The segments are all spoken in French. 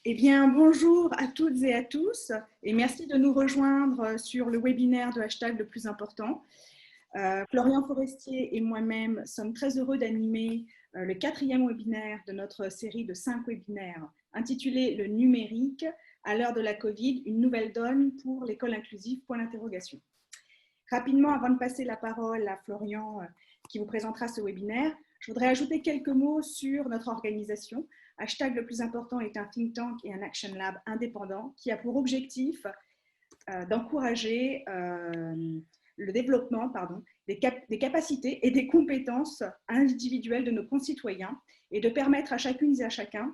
Eh bien, bonjour à toutes et à tous et merci de nous rejoindre sur le webinaire de Hashtag le plus important. Florian Forestier et moi-même sommes très heureux d'animer le 4e webinaire de notre série de 5 webinaires intitulé « Le numérique à l'heure de la Covid, une nouvelle donne pour l'école inclusive ». Rapidement, avant de passer la parole à Florian qui vous présentera ce webinaire, je voudrais ajouter quelques mots sur notre organisation. Hashtag le plus important est un think tank et un action lab indépendant qui a pour objectif d'encourager le développement des capacités et des compétences individuelles de nos concitoyens et de permettre à chacune et à chacun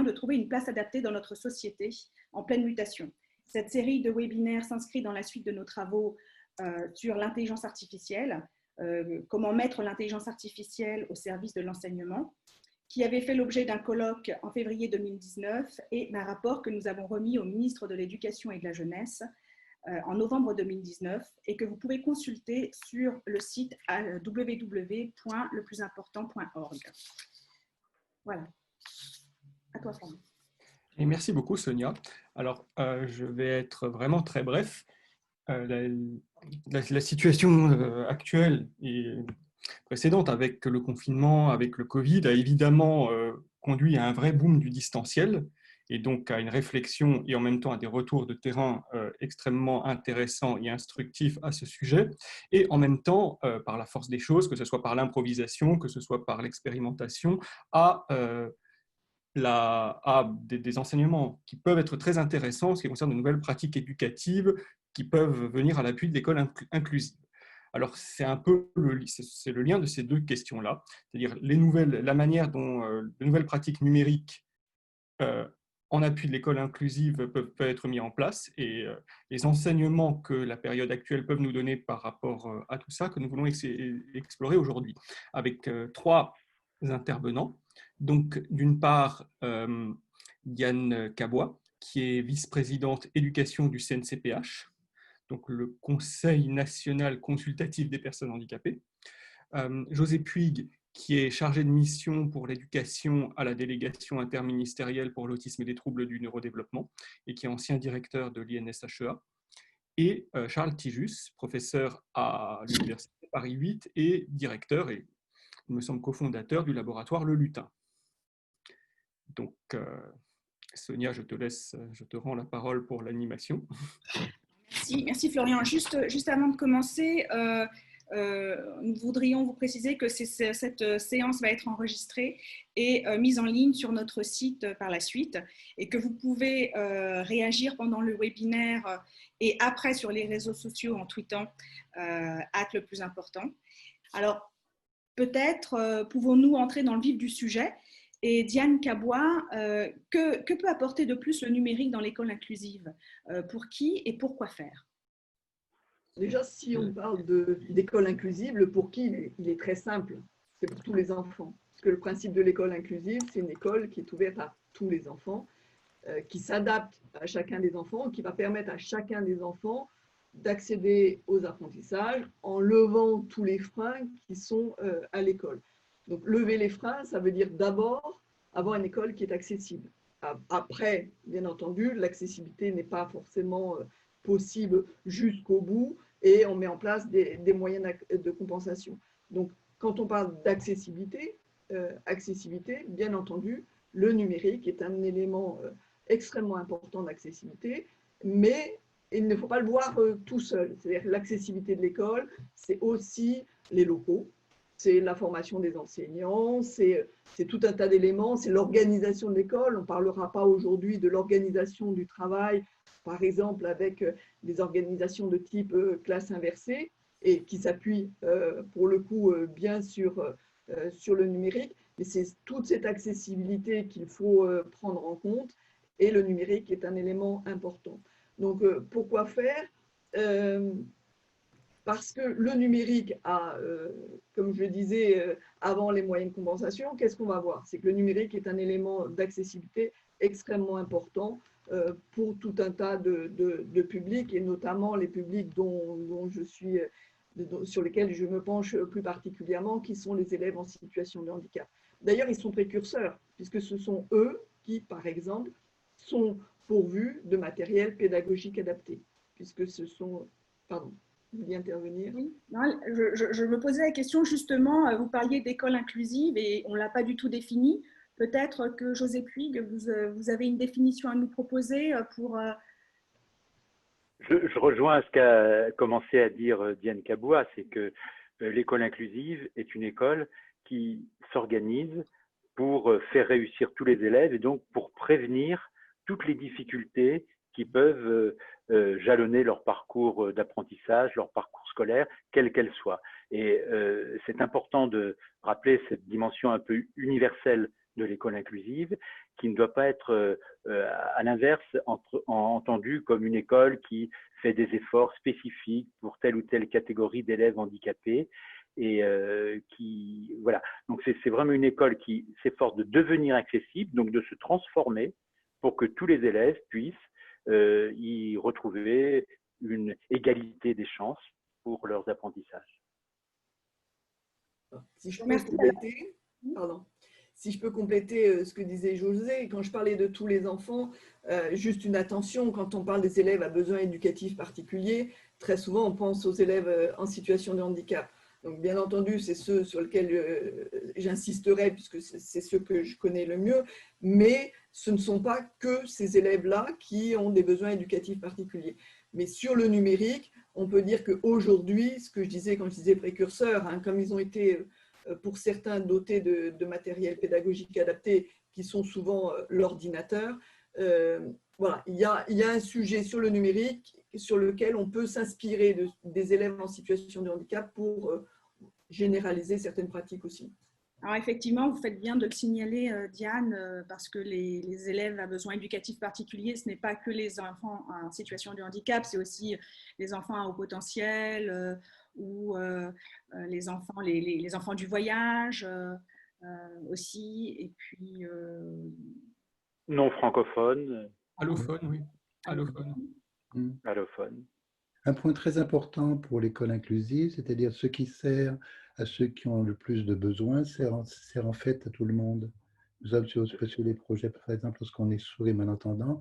de trouver une place adaptée dans notre société en pleine mutation. Cette série de webinaires s'inscrit dans la suite de nos travaux sur l'intelligence artificielle, comment mettre l'intelligence artificielle au service de l'enseignement, qui avait fait l'objet d'un colloque en février 2019 et d'un rapport que nous avons remis au ministre de l'Éducation et de la Jeunesse en novembre 2019 et que vous pouvez consulter sur le site www.leplusimportant.org. Voilà. À toi, Florian. Et merci beaucoup, Sonia. Alors, je vais être vraiment très bref. La situation actuelle et précédente avec le confinement, avec le Covid, a évidemment conduit à un vrai boom du distanciel et donc à une réflexion et en même temps à des retours de terrain extrêmement intéressants et instructifs à ce sujet. Et en même temps, par la force des choses, que ce soit par l'improvisation, que ce soit par l'expérimentation, à des enseignements qui peuvent être très intéressants en ce qui concerne de nouvelles pratiques éducatives qui peuvent venir à l'appui de l'école inclusive. Alors, c'est un peu le lien de ces deux questions-là, c'est-à-dire la manière dont de nouvelles pratiques numériques en appui de l'école inclusive peuvent être mis en place et les enseignements que la période actuelle peut nous donner par rapport à tout ça, que nous voulons explorer aujourd'hui, avec 3 intervenants. Donc, d'une part, Diane Cabois, qui est vice-présidente éducation du CNCPH, donc le Conseil national consultatif des personnes handicapées. José Puig, qui est chargé de mission pour l'éducation à la délégation interministérielle pour l'autisme et les troubles du neurodéveloppement, et qui est ancien directeur de l'INSHEA. Et Charles Tijus, professeur à l'Université Paris 8 et directeur, et il me semble cofondateur du laboratoire Le Lutin. Donc, Sonia, je te rends la parole pour l'animation. Merci Florian. Juste avant de commencer, nous voudrions vous préciser que cette séance va être enregistrée et mise en ligne sur notre site par la suite et que vous pouvez réagir pendant le webinaire et après sur les réseaux sociaux en tweetant @ le plus important. Alors, peut-être pouvons-nous entrer dans le vif du sujet. Et Diane Cabois, que peut apporter de plus le numérique dans l'école inclusive? Pour qui et pourquoi faire? Déjà, si on parle d'école inclusive, le pour qui, il est très simple. C'est pour tous les enfants. Parce que le principe de l'école inclusive, c'est une école qui est ouverte à tous les enfants, qui s'adapte à chacun des enfants, qui va permettre à chacun des enfants d'accéder aux apprentissages en levant tous les freins qui sont à l'école. Donc, lever les freins, ça veut dire d'abord avoir une école qui est accessible. Après, bien entendu, l'accessibilité n'est pas forcément possible jusqu'au bout et on met en place des moyens de compensation. Donc, quand on parle d'accessibilité, bien entendu, le numérique est un élément extrêmement important d'accessibilité, mais il ne faut pas le voir tout seul. C'est-à-dire l'accessibilité de l'école, c'est aussi les locaux, c'est la formation des enseignants, c'est tout un tas d'éléments, c'est l'organisation de l'école. On ne parlera pas aujourd'hui de l'organisation du travail, par exemple avec des organisations de type classe inversée, et qui s'appuient pour le coup bien sur le numérique, mais c'est toute cette accessibilité qu'il faut prendre en compte, et le numérique est un élément important. Donc, pourquoi faire? Parce que le numérique a, comme je le disais avant les moyens de compensation, qu'est-ce qu'on va voir? C'est que le numérique est un élément d'accessibilité extrêmement important pour tout un tas de publics, et notamment les publics sur lesquels je me penche plus particulièrement, qui sont les élèves en situation de handicap. D'ailleurs, ils sont précurseurs, puisque ce sont eux qui, par exemple, sont pourvus de matériel pédagogique adapté, puisque ce sont… Pardon, vous vouliez intervenir? Oui, non, je me posais la question justement, vous parliez d'école inclusive et on ne l'a pas du tout définie. Peut-être que José Puig, vous avez une définition à nous proposer pour… Je rejoins ce qu'a commencé à dire Diane Kaboua, c'est que l'école inclusive est une école qui s'organise pour faire réussir tous les élèves et donc pour prévenir toutes les difficultés qui peuvent jalonner leur parcours d'apprentissage, leur parcours scolaire, quelle qu'elle soit. Et c'est important de rappeler cette dimension un peu universelle de l'école inclusive, qui ne doit pas être à l'inverse entendue comme une école qui fait des efforts spécifiques pour telle ou telle catégorie d'élèves handicapés. Et voilà. Donc c'est vraiment une école qui s'efforce de devenir accessible, donc de se transformer pour que tous les élèves puissent y retrouver une égalité des chances pour leurs apprentissages. Si je peux compléter, pardon. Si je peux compléter ce que disait José, quand je parlais de tous les enfants, juste une attention, quand on parle des élèves à besoins éducatifs particuliers, très souvent on pense aux élèves en situation de handicap. Donc bien entendu, c'est ceux sur lesquels j'insisterai, puisque c'est ceux que je connais le mieux, mais ce ne sont pas que ces élèves-là qui ont des besoins éducatifs particuliers. Mais sur le numérique, on peut dire qu'aujourd'hui, ce que je disais quand je disais précurseurs, hein, comme ils ont été… pour certains dotés de matériel pédagogique adapté, qui sont souvent l'ordinateur. Voilà, il y a un sujet sur le numérique sur lequel on peut s'inspirer des élèves en situation de handicap pour généraliser certaines pratiques aussi. Alors effectivement, vous faites bien de le signaler, Diane, parce que les élèves à besoins éducatifs particuliers, ce n'est pas que les enfants en situation de handicap, c'est aussi les enfants à haut potentiel ou les enfants du voyage aussi, et puis… non francophone. Allophone, oui. Allophone. Allophone. Un point très important pour l'école inclusive, c'est-à-dire ce qui sert à ceux qui ont le plus de besoins, sert en fait à tout le monde. Nous sommes sur les projets, par exemple, lorsqu'on est sourd et malentendant,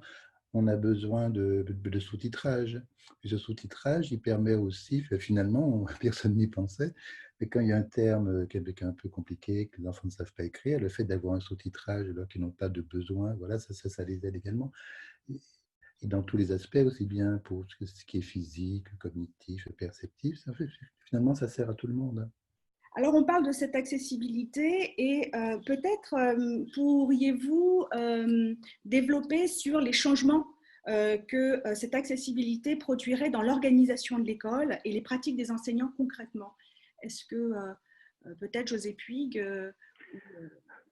on a besoin de sous-titrage. Et ce sous-titrage, il permet aussi, finalement, personne n'y pensait, mais quand il y a un terme qui est un peu compliqué, que les enfants ne savent pas écrire, le fait d'avoir un sous-titrage alors qu'ils n'ont pas de besoin, voilà, ça les aide également. Et dans tous les aspects, aussi bien pour ce qui est physique, cognitif, perceptif, finalement, ça sert à tout le monde. Alors, on parle de cette accessibilité et peut-être pourriez-vous développer sur les changements que cette accessibilité produirait dans l'organisation de l'école et les pratiques des enseignants concrètement. Est-ce que peut-être José Puig…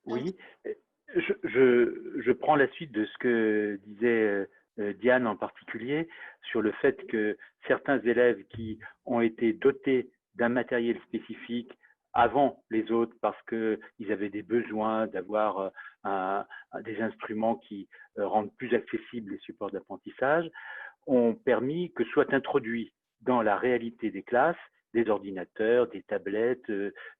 Oui, je prends la suite de ce que disait Diane en particulier, sur le fait que certains élèves qui ont été dotés d'un matériel spécifique avant les autres parce qu'ils avaient des besoins d'avoir des instruments qui rendent plus accessibles les supports d'apprentissage, ont permis que soient introduits dans la réalité des classes des ordinateurs, des tablettes,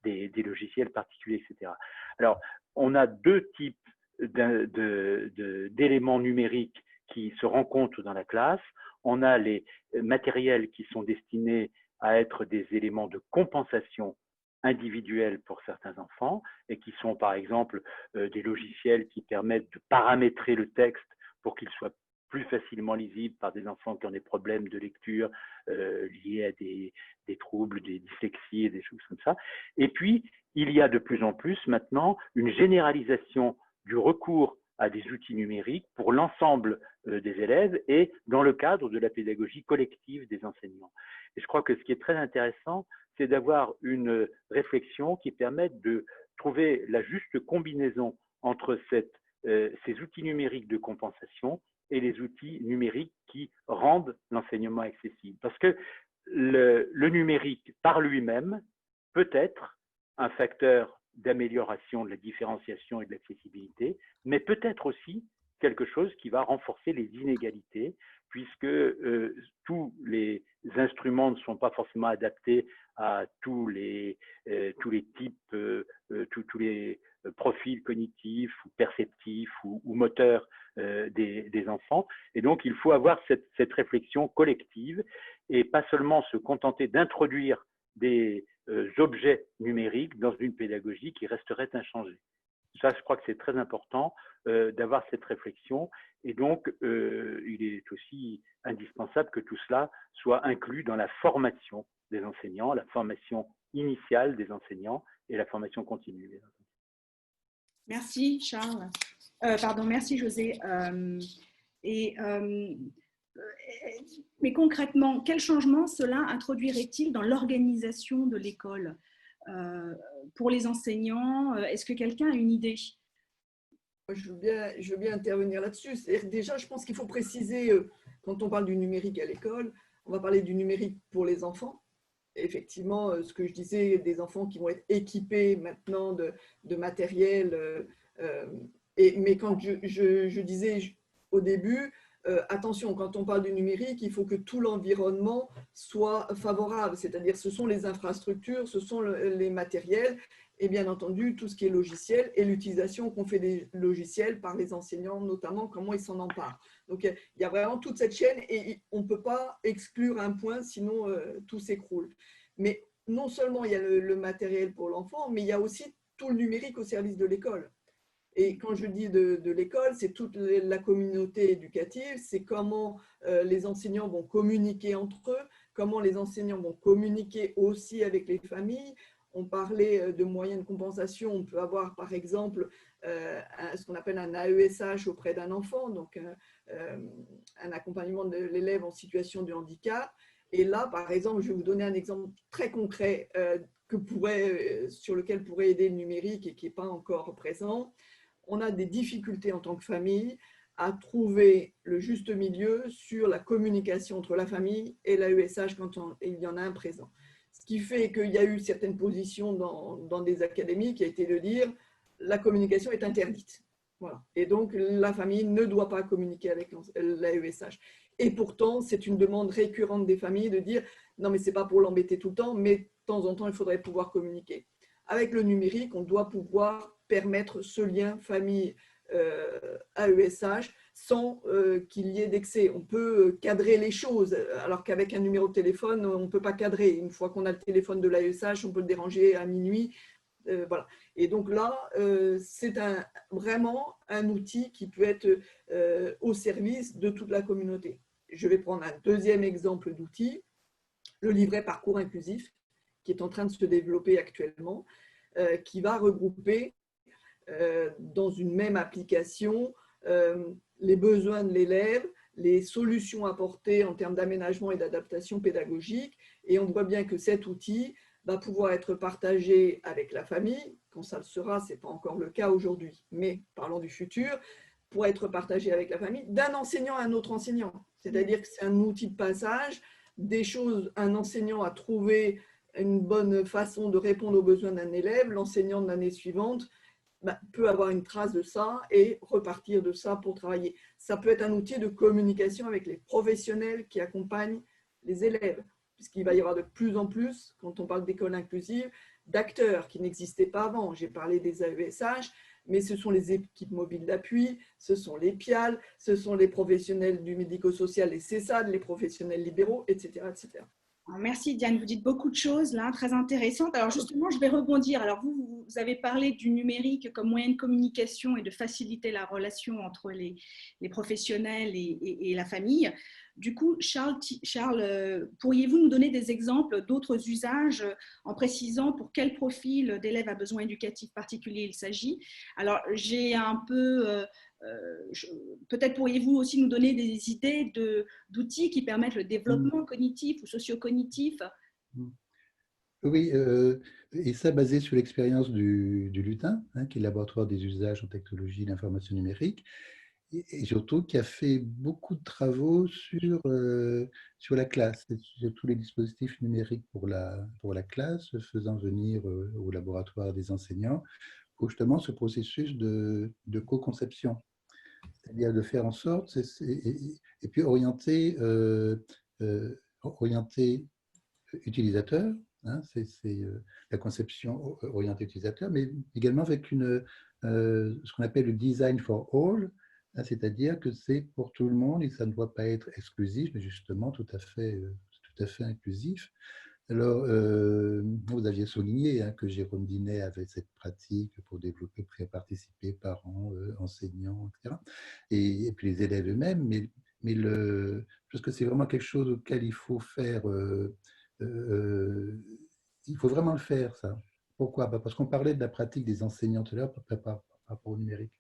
des logiciels particuliers, etc. Alors, on a deux types d'éléments numériques qui se rencontrent dans la classe. On a les matériels qui sont destinés à être des éléments de compensation individuelle pour certains enfants et qui sont par exemple des logiciels qui permettent de paramétrer le texte pour qu'il soit plus facilement lisible par des enfants qui ont des problèmes de lecture liés à des troubles, des dyslexies et des choses comme ça. Et puis, il y a de plus en plus maintenant une généralisation du recours à des outils numériques pour l'ensemble des élèves et dans le cadre de la pédagogie collective des enseignants. Et je crois que ce qui est très intéressant, c'est d'avoir une réflexion qui permette de trouver la juste combinaison entre ces outils numériques de compensation et les outils numériques qui rendent l'enseignement accessible. Parce que le numérique par lui-même peut être un facteur d'amélioration de la différenciation et de l'accessibilité, mais peut être aussi quelque chose qui va renforcer les inégalités, puisque tous les instruments ne sont pas forcément adaptés à tous les types, tous les profils cognitifs ou perceptifs ou moteurs des enfants. Et donc, il faut avoir cette réflexion collective et pas seulement se contenter d'introduire des objets numériques dans une pédagogie qui resterait inchangée. Ça, je crois que c'est très important d'avoir cette réflexion. Et donc, il est aussi indispensable que tout cela soit inclus dans la formation des enseignants, la formation initiale des enseignants et la formation continue des enseignants. Merci, Charles. Merci, José. Mais concrètement, quel changement cela introduirait-il dans l'organisation de l'école pour les enseignants? Est-ce que quelqu'un a une idée? Je veux bien intervenir là-dessus. Déjà, je pense qu'il faut préciser, quand on parle du numérique à l'école, on va parler du numérique pour les enfants. Effectivement, ce que je disais, des enfants qui vont être équipés maintenant de matériel. Mais quand je disais au début, attention, quand on parle du numérique, il faut que tout l'environnement soit favorable, c'est-à-dire ce sont les infrastructures, ce sont les matériels et bien entendu tout ce qui est logiciel et l'utilisation qu'on fait des logiciels par les enseignants, notamment comment ils s'en emparent. Donc il y a vraiment toute cette chaîne et on ne peut pas exclure un point, sinon tout s'écroule. Mais non seulement il y a le matériel pour l'enfant, mais il y a aussi tout le numérique au service de l'école. Et quand je dis de l'école, c'est toute la communauté éducative, c'est comment les enseignants vont communiquer entre eux, comment les enseignants vont communiquer aussi avec les familles. On parlait de moyens de compensation, on peut avoir par exemple ce qu'on appelle un AESH auprès d'un enfant, donc un accompagnement de l'élève en situation de handicap. Et là, par exemple, je vais vous donner un exemple très concret sur lequel pourrait aider le numérique et qui n'est pas encore présent. On a des difficultés en tant que famille à trouver le juste milieu sur la communication entre la famille et l'AESH quand il y en a un présent. Ce qui fait qu'il y a eu certaines positions dans des académies qui a été de dire la communication est interdite. Voilà. Et donc, la famille ne doit pas communiquer avec l'AESH. Et pourtant, c'est une demande récurrente des familles de dire non, mais ce n'est pas pour l'embêter tout le temps, mais de temps en temps, il faudrait pouvoir communiquer. Avec le numérique, on doit pouvoir permettre ce lien famille AESH sans qu'il y ait d'excès. On peut cadrer les choses, alors qu'avec un numéro de téléphone, on ne peut pas cadrer. Une fois qu'on a le téléphone de l'AESH, on peut le déranger à minuit. Voilà. Et donc là, c'est vraiment un outil qui peut être au service de toute la communauté. Je vais prendre un deuxième exemple d'outil, le livret parcours inclusif, qui est en train de se développer actuellement, qui va regrouper dans une même application les besoins de l'élève, les solutions apportées en termes d'aménagement et d'adaptation pédagogique. Et on voit bien que cet outil va pouvoir être partagé avec la famille, quand ça le sera, ce n'est pas encore le cas aujourd'hui, mais parlons du futur, pour être partagé avec la famille, d'un enseignant à un autre enseignant. C'est-à-dire que c'est un outil de passage, des choses, un enseignant a trouvé une bonne façon de répondre aux besoins d'un élève, l'enseignant de l'année suivante peut avoir une trace de ça et repartir de ça pour travailler. Ça peut être un outil de communication avec les professionnels qui accompagnent les élèves, puisqu'il va y avoir de plus en plus, quand on parle d'école inclusive, d'acteurs qui n'existaient pas avant. J'ai parlé des AESH, mais ce sont les équipes mobiles d'appui, ce sont les PIAL, ce sont les professionnels du médico-social, les CESAD, les professionnels libéraux, etc., etc. Merci Diane, vous dites beaucoup de choses là, très intéressantes. Alors justement, je vais rebondir. Alors vous avez parlé du numérique comme moyen de communication et de faciliter la relation entre les professionnels et la famille. Du coup, Charles, pourriez-vous nous donner des exemples d'autres usages en précisant pour quel profil d'élèves à besoins éducatifs particuliers il s'agit? Alors j'ai un peu... peut-être pourriez-vous aussi nous donner des idées d'outils qui permettent le développement cognitif ou socio-cognitif? Oui, et ça basé sur l'expérience du Lutin, qui est le laboratoire des usages en technologie de l'information numérique, et surtout qui a fait beaucoup de travaux sur la classe, sur tous les dispositifs numériques pour la classe, faisant venir au laboratoire des enseignants pour justement ce processus de co-conception. c'est-à-dire de faire en sorte, et puis orienter utilisateur, hein, c'est la conception orientée utilisateur, mais également avec ce qu'on appelle le design for all, hein, c'est-à-dire que c'est pour tout le monde et ça ne doit pas être exclusif, mais justement tout à fait inclusif. Alors, vous aviez souligné hein, que Jérôme Dinet avait cette pratique pour développer, faire participer parents, enseignants, etc. Et puis les élèves eux-mêmes, parce que c'est vraiment quelque chose auquel il faut faire, il faut vraiment le faire, ça. Pourquoi? Parce qu'on parlait de la pratique des enseignants tout à l'heure par rapport au numérique.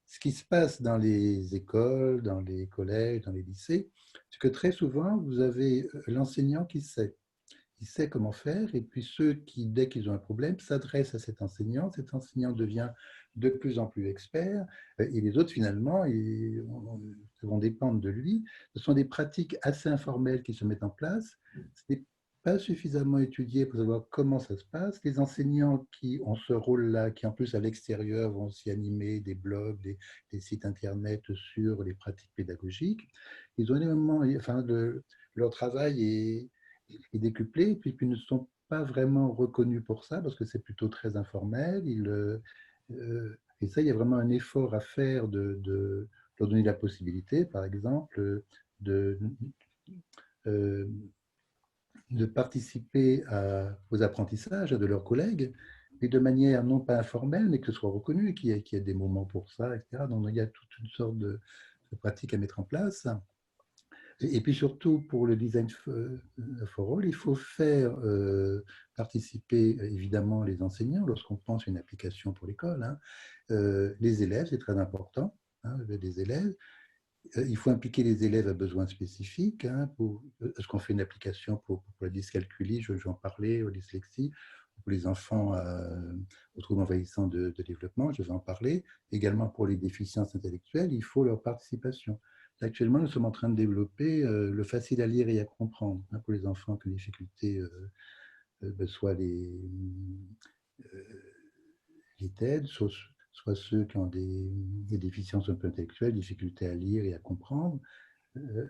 Ce qui se passe dans les écoles, dans les collèges, dans les lycées, c'est que très souvent, vous avez l'enseignant qui sait. Il sait comment faire, et puis ceux qui, dès qu'ils ont un problème, s'adressent à cet enseignant devient de plus en plus expert, et les autres, finalement, ils vont dépendre de lui. Ce sont des pratiques assez informelles qui se mettent en place. Ce n'est pas suffisamment étudié pour savoir comment ça se passe. Les enseignants qui ont ce rôle-là, qui en plus à l'extérieur vont s'y animer des blogs, des sites internet sur les pratiques pédagogiques, ils ont énormément, enfin, leur travail est décuplé, et puis ils ne sont pas vraiment reconnus pour ça, parce que c'est plutôt très informel. Et ça, il y a vraiment un effort à faire de leur donner la possibilité, par exemple, de, euh, de participer aux apprentissages de leurs collègues, mais de manière non pas informelle, mais que ce soit reconnu, qu'il y ait des moments pour ça, etc. Donc, il y a toute une sorte de pratique à mettre en place. Et puis surtout, pour le design for all, il faut faire participer évidemment les enseignants lorsqu'on pense à une application pour l'école. Hein. Les élèves, c'est très important, hein, les élèves. Il faut impliquer les élèves à besoins spécifiques. Hein, est-ce qu'on fait une application pour la dyscalculie, j'en parlais, aux dyslexies, pour les enfants aux troubles envahissants de développement, je vais en parler. Également pour les déficiences intellectuelles, il faut leur participation. Actuellement, nous sommes en train de développer le facile à lire et à comprendre hein, pour les enfants qui ont des difficultés, soit les TED, soit ceux qui ont des déficiences un peu intellectuelles, difficultés à lire et à comprendre.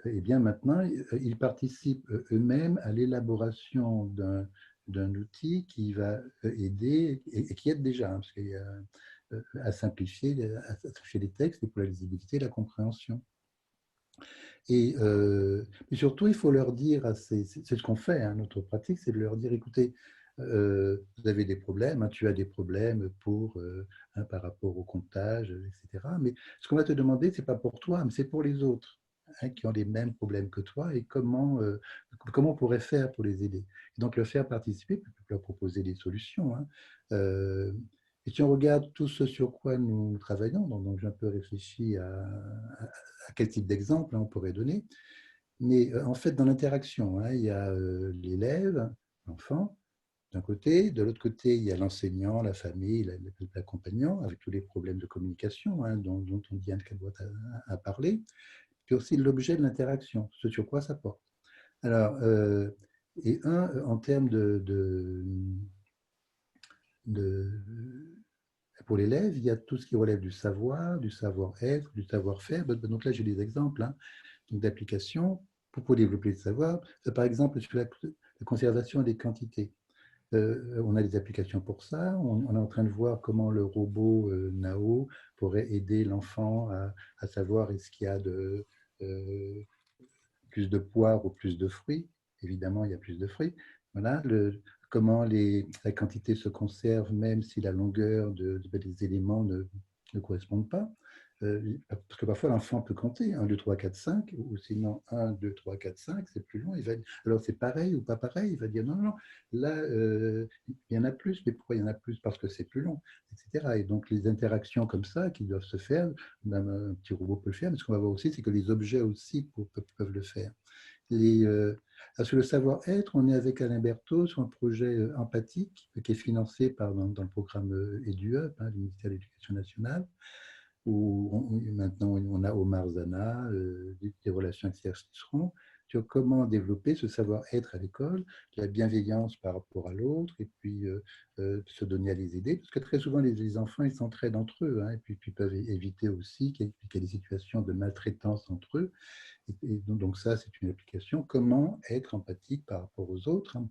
Et bien maintenant, ils participent eux-mêmes à l'élaboration d'un outil qui va aider, et qui aide déjà, hein, parce qu'il y a, à simplifier les textes et pour la lisibilité et la compréhension. Et surtout, il faut leur dire, c'est ce qu'on fait, hein, notre pratique, c'est de leur dire, écoutez, vous avez des problèmes, hein, tu as des problèmes hein, par rapport au comptage, etc. Mais ce qu'on va te demander, ce n'est pas pour toi, mais c'est pour les autres hein, qui ont les mêmes problèmes que toi, et comment on pourrait faire pour les aider. Et donc, leur faire participer, leur proposer des solutions. Hein. Et si on regarde tout ce sur quoi nous travaillons, donc j'ai un peu réfléchi à quel type d'exemple hein, on pourrait donner, mais en fait, dans l'interaction, hein, il y a l'élève, l'enfant, d'un côté, de l'autre côté, il y a l'enseignant, la famille, l'accompagnant, avec tous les problèmes de communication hein, dont on dit qu'elle doit à parler, puis aussi l'objet de l'interaction, ce sur quoi ça porte. Alors, en termes pour l'élève, il y a tout ce qui relève du savoir, du savoir-être, du savoir-faire. Donc là, j'ai des exemples hein, d'applications pour développer le savoir. Par exemple, sur la conservation des quantités. On a des applications pour ça. On est en train de voir comment le robot Nao pourrait aider l'enfant à savoir est-ce qu'il y a plus de poires ou plus de fruits. Évidemment, il y a plus de fruits. Voilà, comment la quantité se conserve même si la longueur des éléments ne correspondent pas. Parce que parfois l'enfant peut compter 1, 2, 3, 4, 5, ou sinon 1, 2, 3, 4, 5, c'est plus long. Alors c'est pareil ou pas pareil, il va dire non, non, là il y en a plus, mais pourquoi il y en a plus? Parce que c'est plus long, etc. Et donc les interactions comme ça qui doivent se faire, même un petit robot peut le faire, mais ce qu'on va voir aussi, c'est que les objets aussi peuvent le faire. Sur le savoir-être, on est avec Alain Berthaud sur un projet empathique qui est financé dans le programme EduUp, hein, du ministère de l'Éducation nationale, où maintenant on a Omar Zana, des relations avec Serge Tisseron, sur comment développer ce savoir-être à l'école, la bienveillance par rapport à l'autre, et puis se donner à les aider. Parce que très souvent, les enfants, ils s'entraident entre eux, hein, et puis ils peuvent éviter aussi qu'il y ait des situations de maltraitance entre eux. Et donc ça, c'est une application. Comment être empathique par rapport aux autres, hein.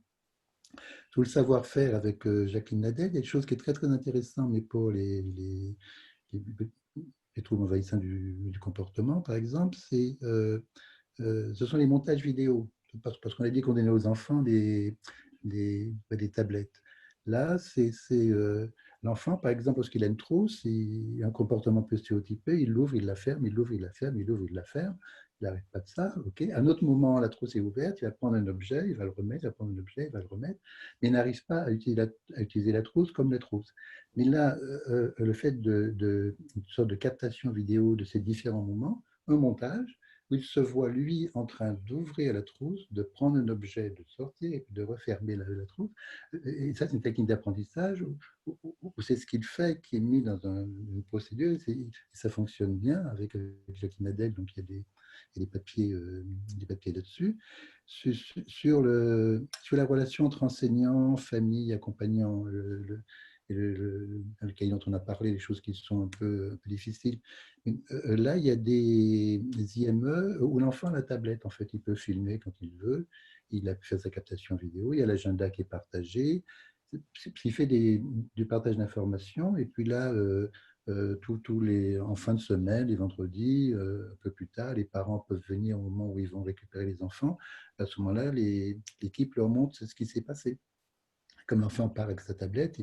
Tout le savoir-faire avec Jacqueline Nadel, il y a une chose qui est très, très intéressante, mais pour les, les troubles envahissants du comportement, par exemple, ce sont les montages vidéo. Parce qu'on a dit qu'on donnait aux enfants des tablettes. Là, c'est l'enfant, par exemple, lorsqu'il a une trousse, il a un comportement peu stéréotypé, il l'ouvre, il la ferme, il l'ouvre, il la ferme, il l'ouvre, il la ferme. Il n'arrête pas de ça. Ok. À un autre moment, la trousse est ouverte, il va prendre un objet, il va le remettre, il va prendre un objet, il va le remettre, mais il n'arrive pas à utiliser la trousse comme la trousse. Mais là, le fait une sorte de captation vidéo de ces différents moments, un montage, où il se voit, lui, en train d'ouvrir la trousse, de prendre un objet, de sortir et de refermer la trousse. Et ça, c'est une technique d'apprentissage où c'est ce qu'il fait qui est mis dans une procédure. Et ça fonctionne bien avec Jacqueline Nadel, donc il y a des papiers là-dessus. Sur la relation entre enseignants, famille, accompagnants, le cahier dont on a parlé, les choses qui sont un peu difficiles. Là, il y a des IME où l'enfant a la tablette, en fait, il peut filmer quand il veut, il a fait sa captation vidéo, il y a l'agenda qui est partagé, il fait du partage d'informations, et puis là, en fin de semaine, les vendredis, un peu plus tard, les parents peuvent venir au moment où ils vont récupérer les enfants. À ce moment-là, l'équipe leur montre ce qui s'est passé. Comme l'enfant part avec sa tablette,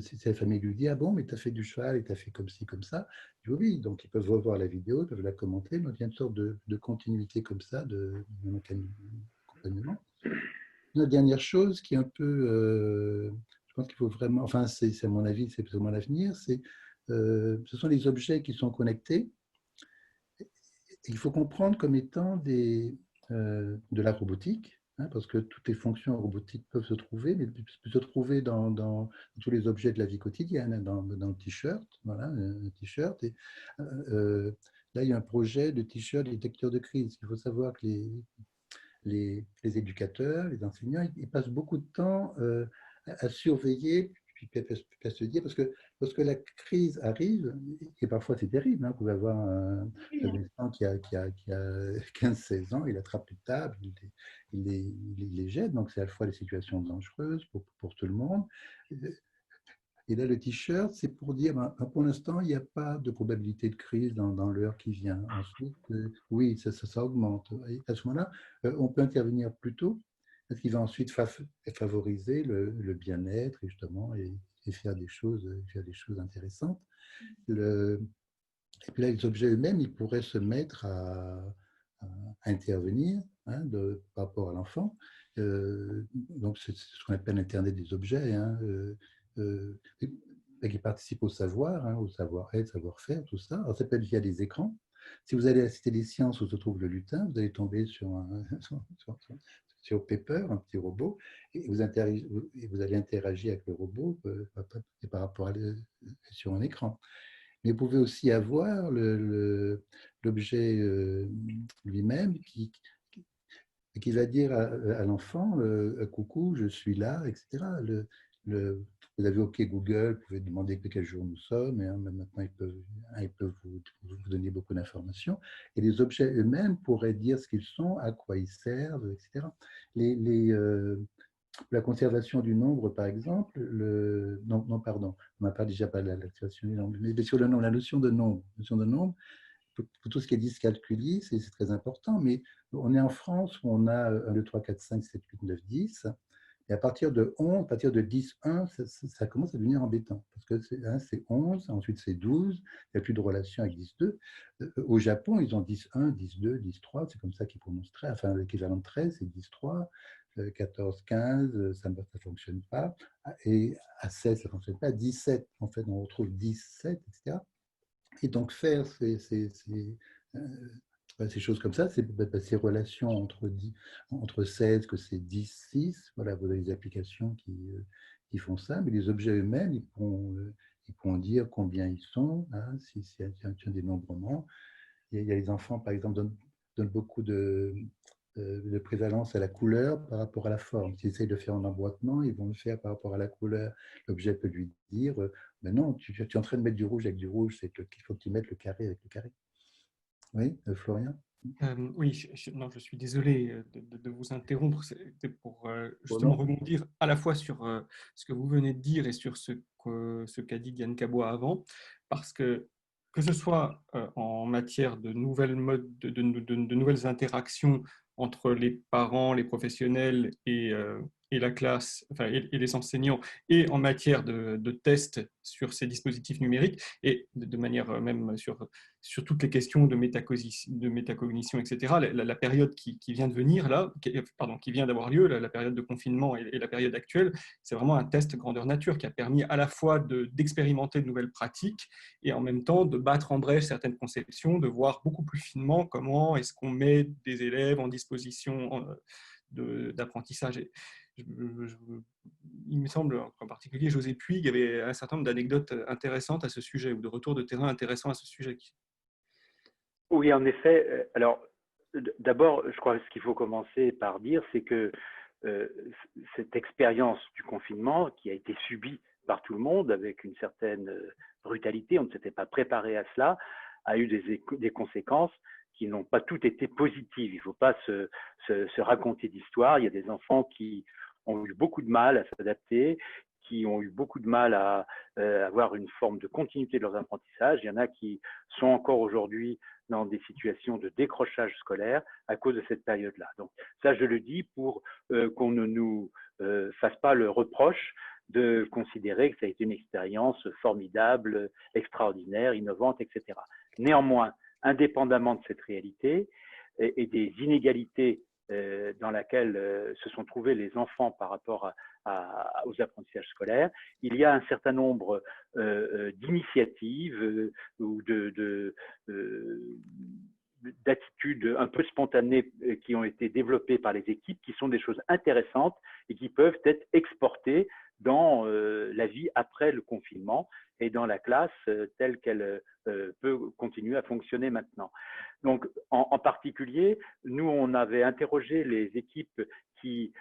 si sa famille lui dit « Ah bon, mais tu as fait du cheval et tu as fait comme ci, comme ça », il dit « Oui, donc ils peuvent revoir la vidéo, ils peuvent la commenter, donc il y a une sorte de continuité comme ça, de accompagnement. » La dernière chose qui est un peu, je pense qu'il faut vraiment, enfin c'est à mon avis, c'est plus ou moins l'avenir, ce sont les objets qui sont connectés. Il faut comprendre comme étant de la robotique, hein, parce que toutes les fonctions robotiques peuvent se trouver, mais peuvent se trouver dans tous les objets de la vie quotidienne, hein, dans le t-shirt, voilà, un t-shirt. Et là, il y a un projet de t-shirt détecteur de crise. Il faut savoir que les éducateurs, les enseignants, ils passent beaucoup de temps à surveiller, puis à se dire, parce que lorsque la crise arrive, et parfois c'est terrible, hein, vous pouvez avoir un adolescent qui a 15-16 ans, il attrape les tables, il les jette, donc c'est à la fois des situations dangereuses pour tout le monde. Et là, le t-shirt, c'est pour dire, pour l'instant, il n'y a pas de probabilité de crise dans l'heure qui vient. Ensuite, oui, ça augmente. Et à ce moment-là, on peut intervenir plus tôt, parce qu'il va ensuite favoriser le bien-être, justement, et faire des choses intéressantes. Et puis là, les objets eux-mêmes, ils pourraient se mettre à intervenir, hein, par rapport à l'enfant. Donc, c'est ce qu'on appelle l'Internet des objets, hein, qui participent au savoir, hein, au savoir-être, savoir-faire, tout ça. Alors, ça peut être via des écrans. Si vous allez à la Cité des Sciences où se trouve le lutin, vous allez tomber sur Pepper, un petit robot, et vous allez interagir avec le robot par rapport sur un écran. Mais vous pouvez aussi avoir l'objet lui-même qui va dire à l'enfant coucou, je suis là, etc. Vous avez OK Google, vous pouvez demander quel jour nous sommes, et maintenant ils peuvent vous donner beaucoup d'informations. Et les objets eux-mêmes pourraient dire ce qu'ils sont, à quoi ils servent, etc. La conservation du nombre, par exemple, pardon, on n'a pas déjà parlé de la conservation du nombre, mais sur le nombre, la notion de nombre, pour tout ce qui est dyscalculie, c'est très important, mais on est en France où on a 1, 2, 3, 4, 5, 7, 8, 9, 10, et à partir de 11, à partir de 10, 1, ça commence à devenir embêtant, parce que c'est 11, ensuite c'est 12, il n'y a plus de relation avec 10, 2. Au Japon, ils ont 10, 1, 10, 2, 10, 3, c'est comme ça qu'ils prononcent 13, enfin l'équivalent de 13, c'est 10, 3. 14, 15, ça ne fonctionne pas. Et à 16, ça ne fonctionne pas. À 17, en fait, on retrouve 17, etc. Et donc, faire ces choses comme ça, ces relations entre 16, que c'est 10, 6, voilà, vous avez des applications qui font ça, mais les objets eux-mêmes, ils pourront dire combien ils sont, hein, si c'est un dénombrement. Il y a les enfants, par exemple, donnent beaucoup de prévalence à la couleur par rapport à la forme. S'ils essayent de faire un emboîtement, ils vont le faire par rapport à la couleur. L'objet peut lui dire mais non, tu es en train de mettre du rouge avec du rouge, c'est qu'il faut que tu mettes le carré avec le carré. Oui, Florian? Oui, non, je suis désolé de vous interrompre. C'était pour Oh justement non. rebondir à la fois sur ce que vous venez de dire et sur ce qu'a dit Diane Cabois avant, parce que ce soit en matière de nouvelles modes, de nouvelles interactions entre les parents, les professionnels et la classe, enfin, et les enseignants, et en matière de tests sur ces dispositifs numériques, et de manière même sur toutes les questions de métacognition, etc. La période qui vient de venir, là, qui vient d'avoir lieu, la période de confinement et la période actuelle, c'est vraiment un test grandeur nature qui a permis à la fois d'expérimenter de nouvelles pratiques et en même temps de battre en brèche certaines conceptions, de voir beaucoup plus finement comment est-ce qu'on met des élèves en disposition d'apprentissage. Il me semble en particulier, José Puig avait un certain nombre d'anecdotes intéressantes à ce sujet, ou de retours de terrain intéressants à ce sujet. Oui, en effet. Alors, d'abord, je crois que ce qu'il faut commencer par dire, c'est que cette expérience du confinement qui a été subie par tout le monde avec une certaine brutalité, on ne s'était pas préparé à cela, a eu des conséquences qui n'ont pas toutes été positives. Il ne faut pas se raconter d'histoire. Il y a des enfants qui ont eu beaucoup de mal à s'adapter, qui ont eu beaucoup de mal à avoir une forme de continuité de leurs apprentissages. Il y en a qui sont encore aujourd'hui dans des situations de décrochage scolaire à cause de cette période-là. Donc ça, je le dis pour qu'on ne nous fasse pas le reproche de considérer que ça a été une expérience formidable, extraordinaire, innovante, etc. Néanmoins, indépendamment de cette réalité et des inégalités dans lesquelles se sont trouvés les enfants par rapport aux apprentissages scolaires, il y a un certain nombre d'initiatives ou d'attitudes un peu spontanées qui ont été développées par les équipes, qui sont des choses intéressantes et qui peuvent être exportées dans la vie après le confinement et dans la classe telle qu'elle peut continuer à fonctionner maintenant. Donc, en particulier, nous, on avait interrogé les équipes qui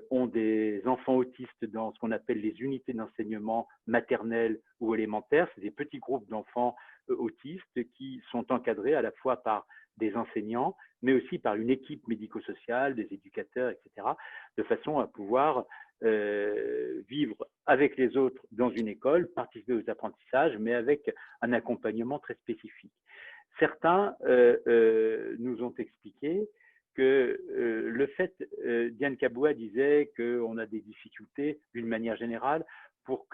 ont des enfants autistes dans ce qu'on appelle les unités d'enseignement maternelles ou élémentaires. C'est des petits groupes d'enfants autistes qui sont encadrés à la fois par des enseignants, mais aussi par une équipe médico-sociale, des éducateurs, etc., de façon à pouvoir vivre avec les autres dans une école, participer aux apprentissages, mais avec un accompagnement très spécifique. Certains nous ont expliqué que le fait, Diane Caboua disait qu'on a des difficultés d'une manière générale pour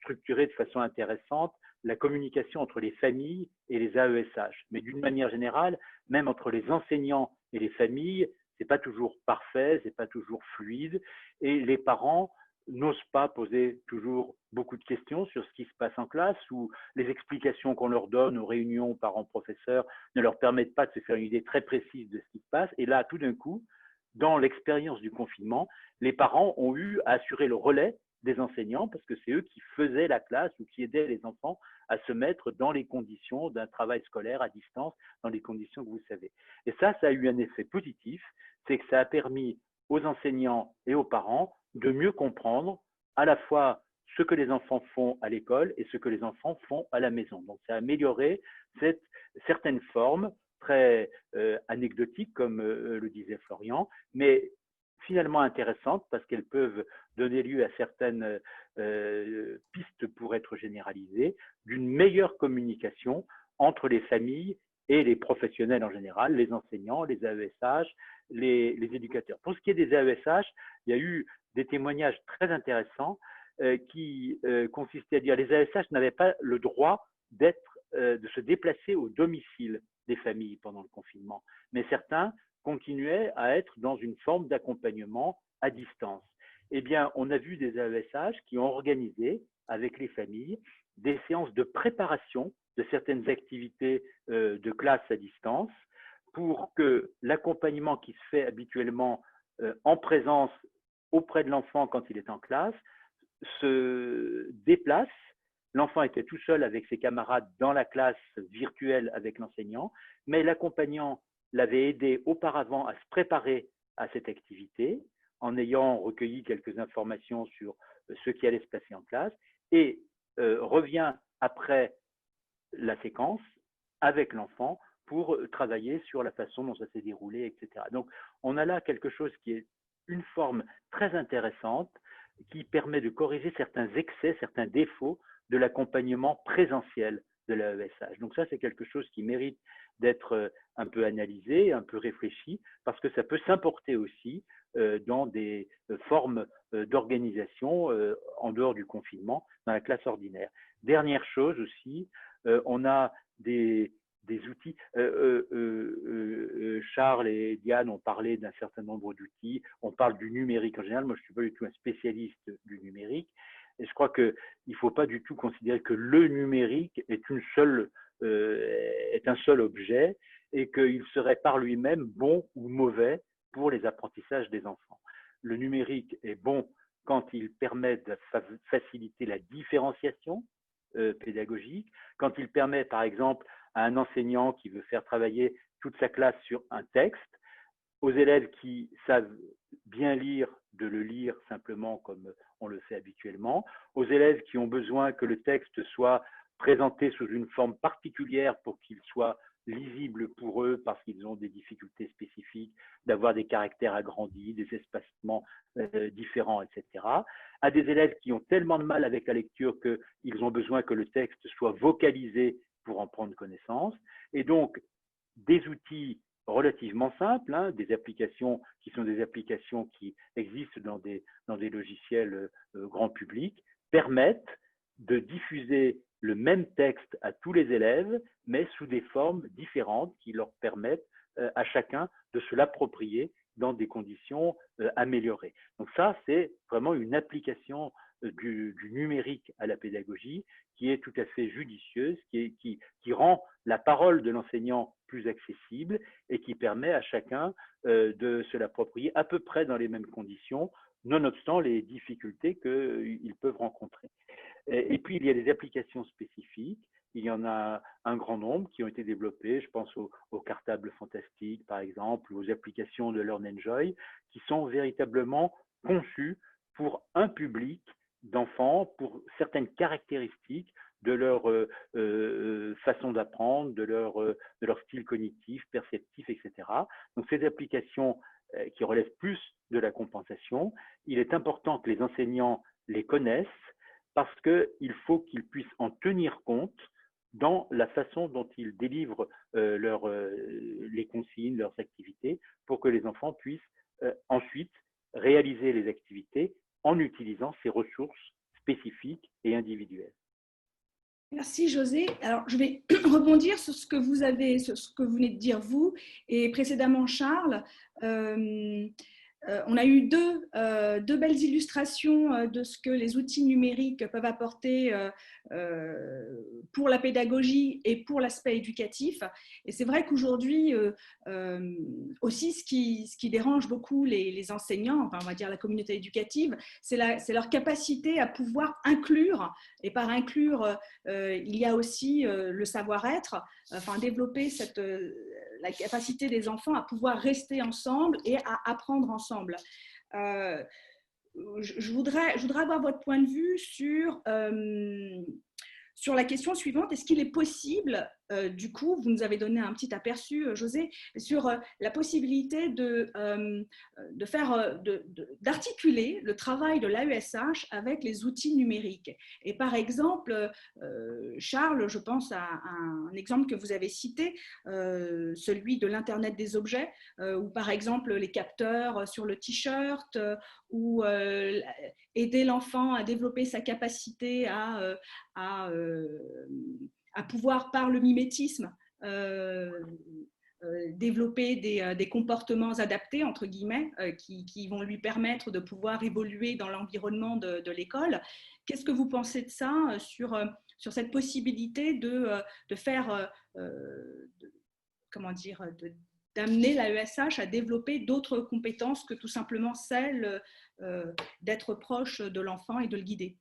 structurer de façon intéressante la communication entre les familles et les AESH. Mais d'une manière générale, même entre les enseignants et les familles, ce n'est pas toujours parfait, ce n'est pas toujours fluide, et les parents n'osent pas poser toujours beaucoup de questions sur ce qui se passe en classe, ou les explications qu'on leur donne aux réunions parents-professeurs ne leur permettent pas de se faire une idée très précise de ce qui se passe. Et là, tout d'un coup, dans l'expérience du confinement, les parents ont eu à assurer le relais des enseignants parce que c'est eux qui faisaient la classe ou qui aidaient les enfants à se mettre dans les conditions d'un travail scolaire à distance, dans les conditions que vous savez. Et ça a eu un effet positif, c'est que ça a permis aux enseignants et aux parents de mieux comprendre à la fois ce que les enfants font à l'école et ce que les enfants font à la maison. Donc, ça a amélioré certaines formes très anecdotiques, comme le disait Florian, mais finalement intéressantes parce qu'elles peuvent donner lieu à certaines pistes pour être généralisées, d'une meilleure communication entre les familles et les professionnels en général, les enseignants, les AESH, les éducateurs. Pour ce qui est des AESH, il y a eu des témoignages très intéressants qui consistaient à dire que les AESH n'avaient pas le droit de se déplacer au domicile des familles pendant le confinement, mais certains continuaient à être dans une forme d'accompagnement à distance. Eh bien, on a vu des AESH qui ont organisé avec les familles des séances de préparation de certaines activités de classe à distance pour que l'accompagnement qui se fait habituellement en présence auprès de l'enfant quand il est en classe se déplace. L'enfant était tout seul avec ses camarades dans la classe virtuelle avec l'enseignant, mais l'accompagnant l'avait aidé auparavant à se préparer à cette activité en ayant recueilli quelques informations sur ce qui allait se passer en classe et revient après la séquence avec l'enfant pour travailler sur la façon dont ça s'est déroulé, etc. Donc, on a là quelque chose qui est une forme très intéressante qui permet de corriger certains excès, certains défauts de l'accompagnement présentiel de l'AESH. Donc ça, c'est quelque chose qui mérite d'être un peu analysé, un peu réfléchi, parce que ça peut s'importer aussi dans des formes d'organisation en dehors du confinement, dans la classe ordinaire. Dernière chose aussi, on a des outils. Charles et Diane ont parlé d'un certain nombre d'outils. On parle du numérique en général. Moi, je ne suis pas du tout un spécialiste du numérique. Et je crois qu'il ne faut pas du tout considérer que le numérique est un seul objet et qu'il serait par lui-même bon ou mauvais pour les apprentissages des enfants. Le numérique est bon quand il permet de faciliter la différenciation pédagogique, quand il permet, par exemple, à un enseignant qui veut faire travailler toute sa classe sur un texte, aux élèves qui savent bien lire, de le lire simplement comme on le fait habituellement, aux élèves qui ont besoin que le texte soit présenté sous une forme particulière pour qu'il soit lisible pour eux parce qu'ils ont des difficultés spécifiques, d'avoir des caractères agrandis, des espacements différents, etc. À des élèves qui ont tellement de mal avec la lecture qu'ils ont besoin que le texte soit vocalisé pour en prendre connaissance. Et donc, des outils relativement simples, hein, des applications qui sont des applications qui existent dans des logiciels grand public, permettent de diffuser le même texte à tous les élèves, mais sous des formes différentes qui leur permettent à chacun de se l'approprier dans des conditions améliorées. Donc ça, c'est vraiment une application du numérique à la pédagogie qui est tout à fait judicieuse, qui rend la parole de l'enseignant plus accessible et qui permet à chacun de se l'approprier à peu près dans les mêmes conditions, nonobstant les difficultés qu'ils peuvent rencontrer. Et puis, il y a des applications spécifiques. Il y en a un grand nombre qui ont été développées. Je pense aux cartables fantastiques, par exemple, ou aux applications de Learn Enjoy, qui sont véritablement conçues pour un public d'enfants, pour certaines caractéristiques de leur façon d'apprendre, de leur style cognitif, perceptif, etc. Donc, ces applications qui relèvent plus de la compensation, il est important que les enseignants les connaissent parce qu'il faut qu'ils puissent en tenir compte dans la façon dont ils délivrent les consignes, leurs activités, pour que les enfants puissent ensuite réaliser les activités en utilisant ces ressources spécifiques et individuelles. Merci José. Alors je vais rebondir sur ce que vous venez de dire vous et précédemment Charles. On a eu deux belles illustrations de ce que les outils numériques peuvent apporter pour la pédagogie et pour l'aspect éducatif. Et c'est vrai qu'aujourd'hui, aussi, ce qui dérange beaucoup les enseignants, enfin, on va dire la communauté éducative, c'est leur capacité à pouvoir inclure, et par inclure, il y a aussi le savoir-être, enfin développer la capacité des enfants à pouvoir rester ensemble et à apprendre ensemble. Je voudrais avoir votre point de vue sur la question suivante. Est-ce qu'il est possible, du coup, vous nous avez donné un petit aperçu, José, sur la possibilité d'articuler le travail de l'AESH avec les outils numériques. Et par exemple, Charles, je pense à un exemple que vous avez cité, celui de l'Internet des objets, où par exemple les capteurs sur le t-shirt, ou aider l'enfant à développer sa capacité à pouvoir, par le mimétisme, développer des comportements adaptés, entre guillemets, qui vont lui permettre de pouvoir évoluer dans l'environnement de l'école. Qu'est-ce que vous pensez de ça, sur cette possibilité de faire, d'amener l'AESH à développer d'autres compétences que tout simplement celle d'être proche de l'enfant et de le guider?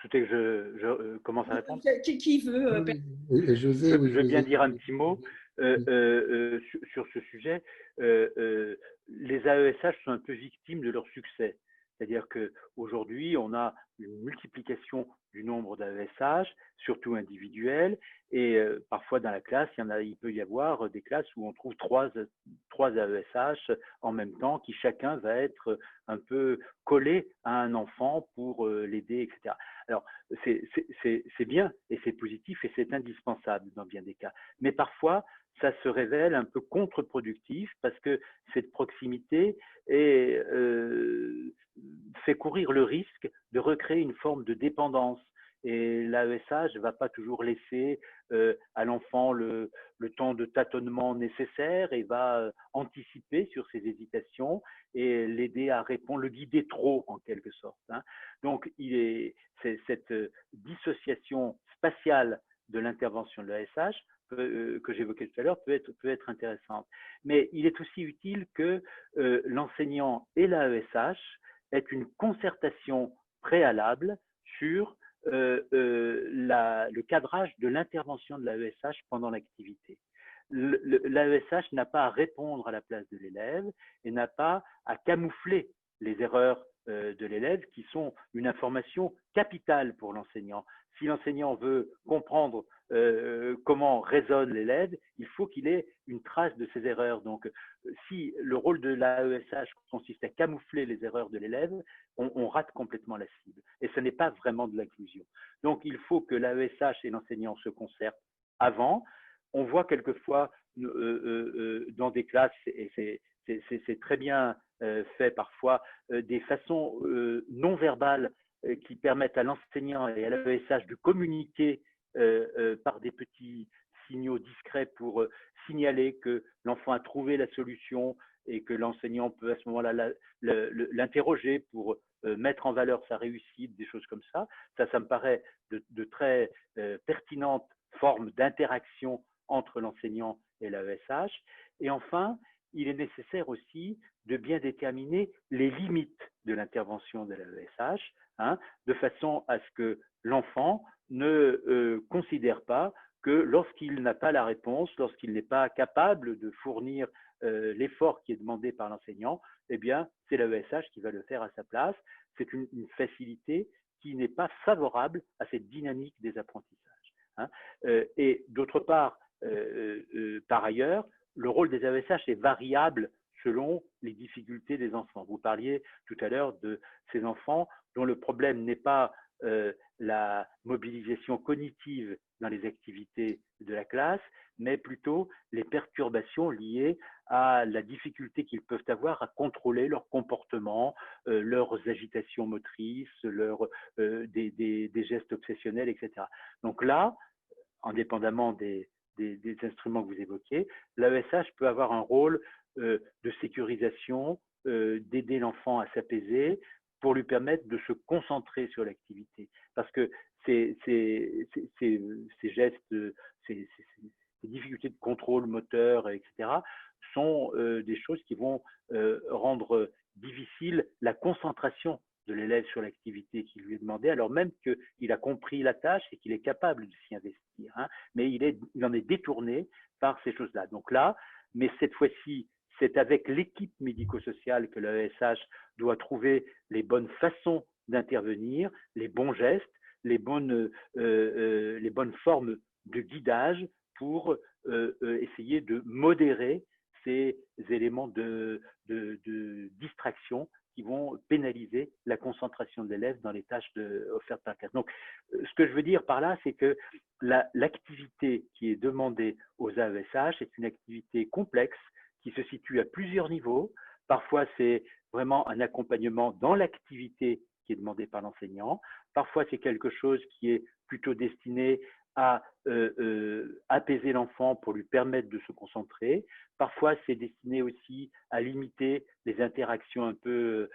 souhaitez que je commence à répondre? Qui veut Et José, oui, Je veux bien José. dire un petit mot sur ce sujet. Les AESH sont un peu victimes de leur succès. C'est-à-dire qu'aujourd'hui, on a une multiplication du nombre d'AESH, surtout individuels, et parfois dans la classe, il peut y avoir des classes où on trouve trois AESH en même temps, qui chacun va être un peu collé à un enfant pour l'aider, etc. Alors, c'est bien et c'est positif et c'est indispensable dans bien des cas. Mais parfois, ça se révèle un peu contre-productif parce que cette proximité fait courir le risque de recréer une forme de dépendance. Et l'AESH ne va pas toujours laisser à l'enfant le temps de tâtonnement nécessaire et va anticiper sur ses hésitations et l'aider à répondre, le guider trop en quelque sorte. Hein. Donc, c'est cette dissociation spatiale de l'intervention de l'AESH que j'évoquais tout à l'heure peut être intéressante. Mais il est aussi utile que l'enseignant et l'AESH aient une concertation préalable sur le cadrage de l'intervention de l'AESH pendant l'activité. L'AESH n'a pas à répondre à la place de l'élève et n'a pas à camoufler les erreurs de l'élève qui sont une information capitale pour l'enseignant. Si l'enseignant veut comprendre comment raisonne l'élève, il faut qu'il ait une trace de ses erreurs. Donc, si le rôle de l'AESH consiste à camoufler les erreurs de l'élève, on rate complètement la cible. Et ce n'est pas vraiment de l'inclusion. Donc, il faut que l'AESH et l'enseignant se concertent avant. On voit quelquefois dans des classes, et c'est très bien fait parfois, des façons non verbales qui permettent à l'enseignant et à l'AESH de communiquer par des petits signaux discrets pour signaler que l'enfant a trouvé la solution et que l'enseignant peut à ce moment-là l'interroger pour mettre en valeur sa réussite, des choses comme ça. Ça me paraît de très pertinentes formes d'interaction entre l'enseignant et l'AESH. Et enfin, il est nécessaire aussi de bien déterminer les limites de l'intervention de l'AESH, de façon à ce que l'enfant ne considère pas que lorsqu'il n'a pas la réponse, lorsqu'il n'est pas capable de fournir l'effort qui est demandé par l'enseignant, eh bien, c'est l'AESH qui va le faire à sa place. C'est une facilité qui n'est pas favorable à cette dynamique des apprentissages. Et d'autre part, par ailleurs, le rôle des AESH est variable selon les difficultés des enfants. Vous parliez tout à l'heure de ces enfants dont le problème n'est pas la mobilisation cognitive dans les activités de la classe, mais plutôt les perturbations liées à la difficulté qu'ils peuvent avoir à contrôler leur comportement, leurs agitations motrices, des gestes obsessionnels, etc. Donc là, indépendamment des instruments que vous évoquiez, l'AESH peut avoir un rôle de sécurisation, d'aider l'enfant à s'apaiser pour lui permettre de se concentrer sur l'activité. Parce que ces gestes, ces difficultés de contrôle moteur, etc., sont des choses qui vont rendre difficile la concentration de l'élève sur l'activité qui lui est demandée, alors même qu'il a compris la tâche et qu'il est capable de s'y investir. Mais il en est détourné par ces choses-là. Donc là, mais cette fois-ci, c'est avec l'équipe médico-sociale que l'AESH doit trouver les bonnes façons d'intervenir, les bons gestes, les bonnes formes de guidage pour essayer de modérer ces éléments de distraction qui vont pénaliser la concentration de l'élève dans les tâches offertes par classe. Donc, ce que je veux dire par là, c'est que l'activité qui est demandée aux AESH est une activité complexe qui se situe à plusieurs niveaux. Parfois, c'est vraiment un accompagnement dans l'activité qui est demandé par l'enseignant. Parfois, c'est quelque chose qui est plutôt destiné à apaiser l'enfant pour lui permettre de se concentrer. Parfois, c'est destiné aussi à limiter les interactions un peu,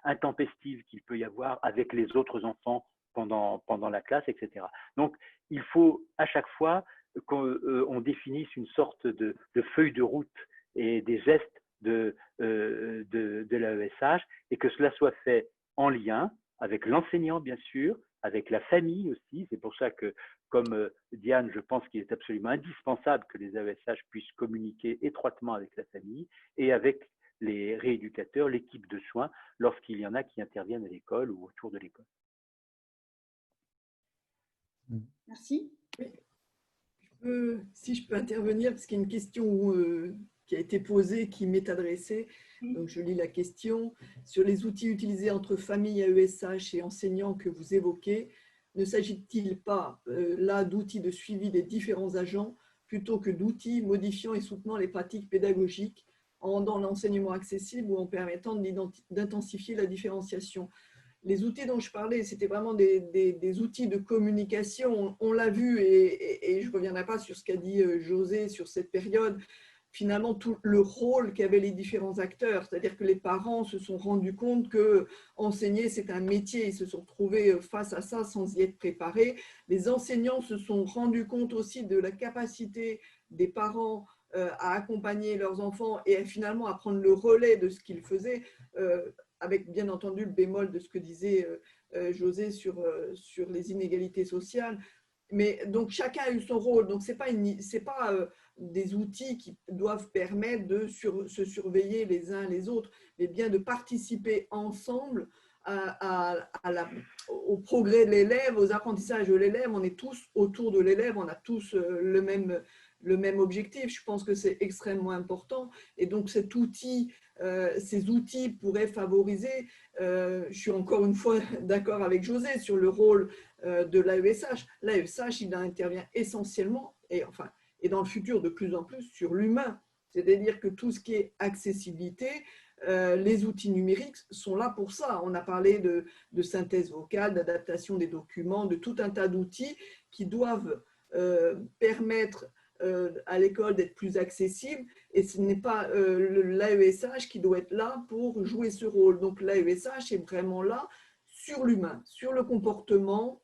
intempestives qu'il peut y avoir avec les autres enfants pendant la classe, etc. Donc, il faut à chaque fois qu'on définisse une sorte de feuille de route et des gestes de l'AESH et que cela soit fait en lien avec l'enseignant, bien sûr, avec la famille aussi. C'est pour ça que, comme Diane, je pense qu'il est absolument indispensable que les AESH puissent communiquer étroitement avec la famille et avec les rééducateurs, l'équipe de soins, lorsqu'il y en a qui interviennent à l'école ou autour de l'école. Merci. Si je peux intervenir, parce qu'il y a une question qui a été posée, qui m'est adressée. Donc, je lis la question. Sur les outils utilisés entre famille, AESH et enseignants que vous évoquez, ne s'agit-il pas là d'outils de suivi des différents agents plutôt que d'outils modifiant et soutenant les pratiques pédagogiques en rendant l'enseignement accessible ou en permettant d'intensifier la différenciation? Les outils dont je parlais, c'était vraiment des outils de communication. On l'a vu, et je ne reviendrai pas sur ce qu'a dit José sur cette période, finalement tout le rôle qu'avaient les différents acteurs, c'est-à-dire que les parents se sont rendus compte que enseigner c'est un métier, ils se sont retrouvés face à ça sans y être préparés. Les enseignants se sont rendus compte aussi de la capacité des parents à accompagner leurs enfants et finalement à prendre le relais de ce qu'ils faisaient, avec bien entendu le bémol de ce que disait José sur les inégalités sociales. Mais donc chacun a eu son rôle, donc c'est pas des outils qui doivent permettre de se surveiller les uns les autres, mais bien de participer ensemble au progrès de l'élève, aux apprentissages de l'élève. On est tous autour de l'élève, on a tous le même objectif. Je pense que c'est extrêmement important. Et donc ces outils pourraient favoriser, je suis encore une fois d'accord avec José sur le rôle de l'AESH. L'AESH, il intervient essentiellement, et dans le futur de plus en plus, sur l'humain. C'est-à-dire que tout ce qui est accessibilité, les outils numériques sont là pour ça. On a parlé de synthèse vocale, d'adaptation des documents, de tout un tas d'outils qui doivent permettre à l'école d'être plus accessible, et ce n'est pas l'AESH qui doit être là pour jouer ce rôle. Donc l'AESH est vraiment là sur l'humain, sur le comportement.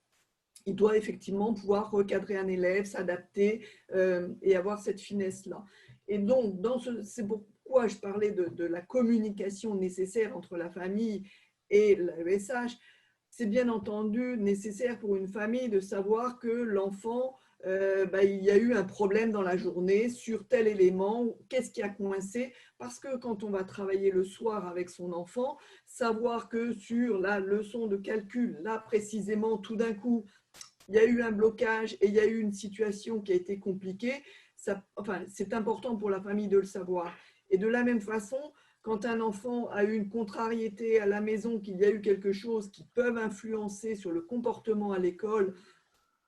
Il doit effectivement pouvoir recadrer un élève, s'adapter et avoir cette finesse-là. Et donc, c'est pourquoi je parlais de la communication nécessaire entre la famille et l'AESH. C'est bien entendu nécessaire pour une famille de savoir que l'enfant, il y a eu un problème dans la journée sur tel élément, qu'est-ce qui a coincé, parce que quand on va travailler le soir avec son enfant, savoir que sur la leçon de calcul, là précisément, tout d'un coup, il y a eu un blocage et il y a eu une situation qui a été compliquée, c'est important pour la famille de le savoir. Et de la même façon, quand un enfant a eu une contrariété à la maison, qu'il y a eu quelque chose qui peut influencer sur le comportement à l'école,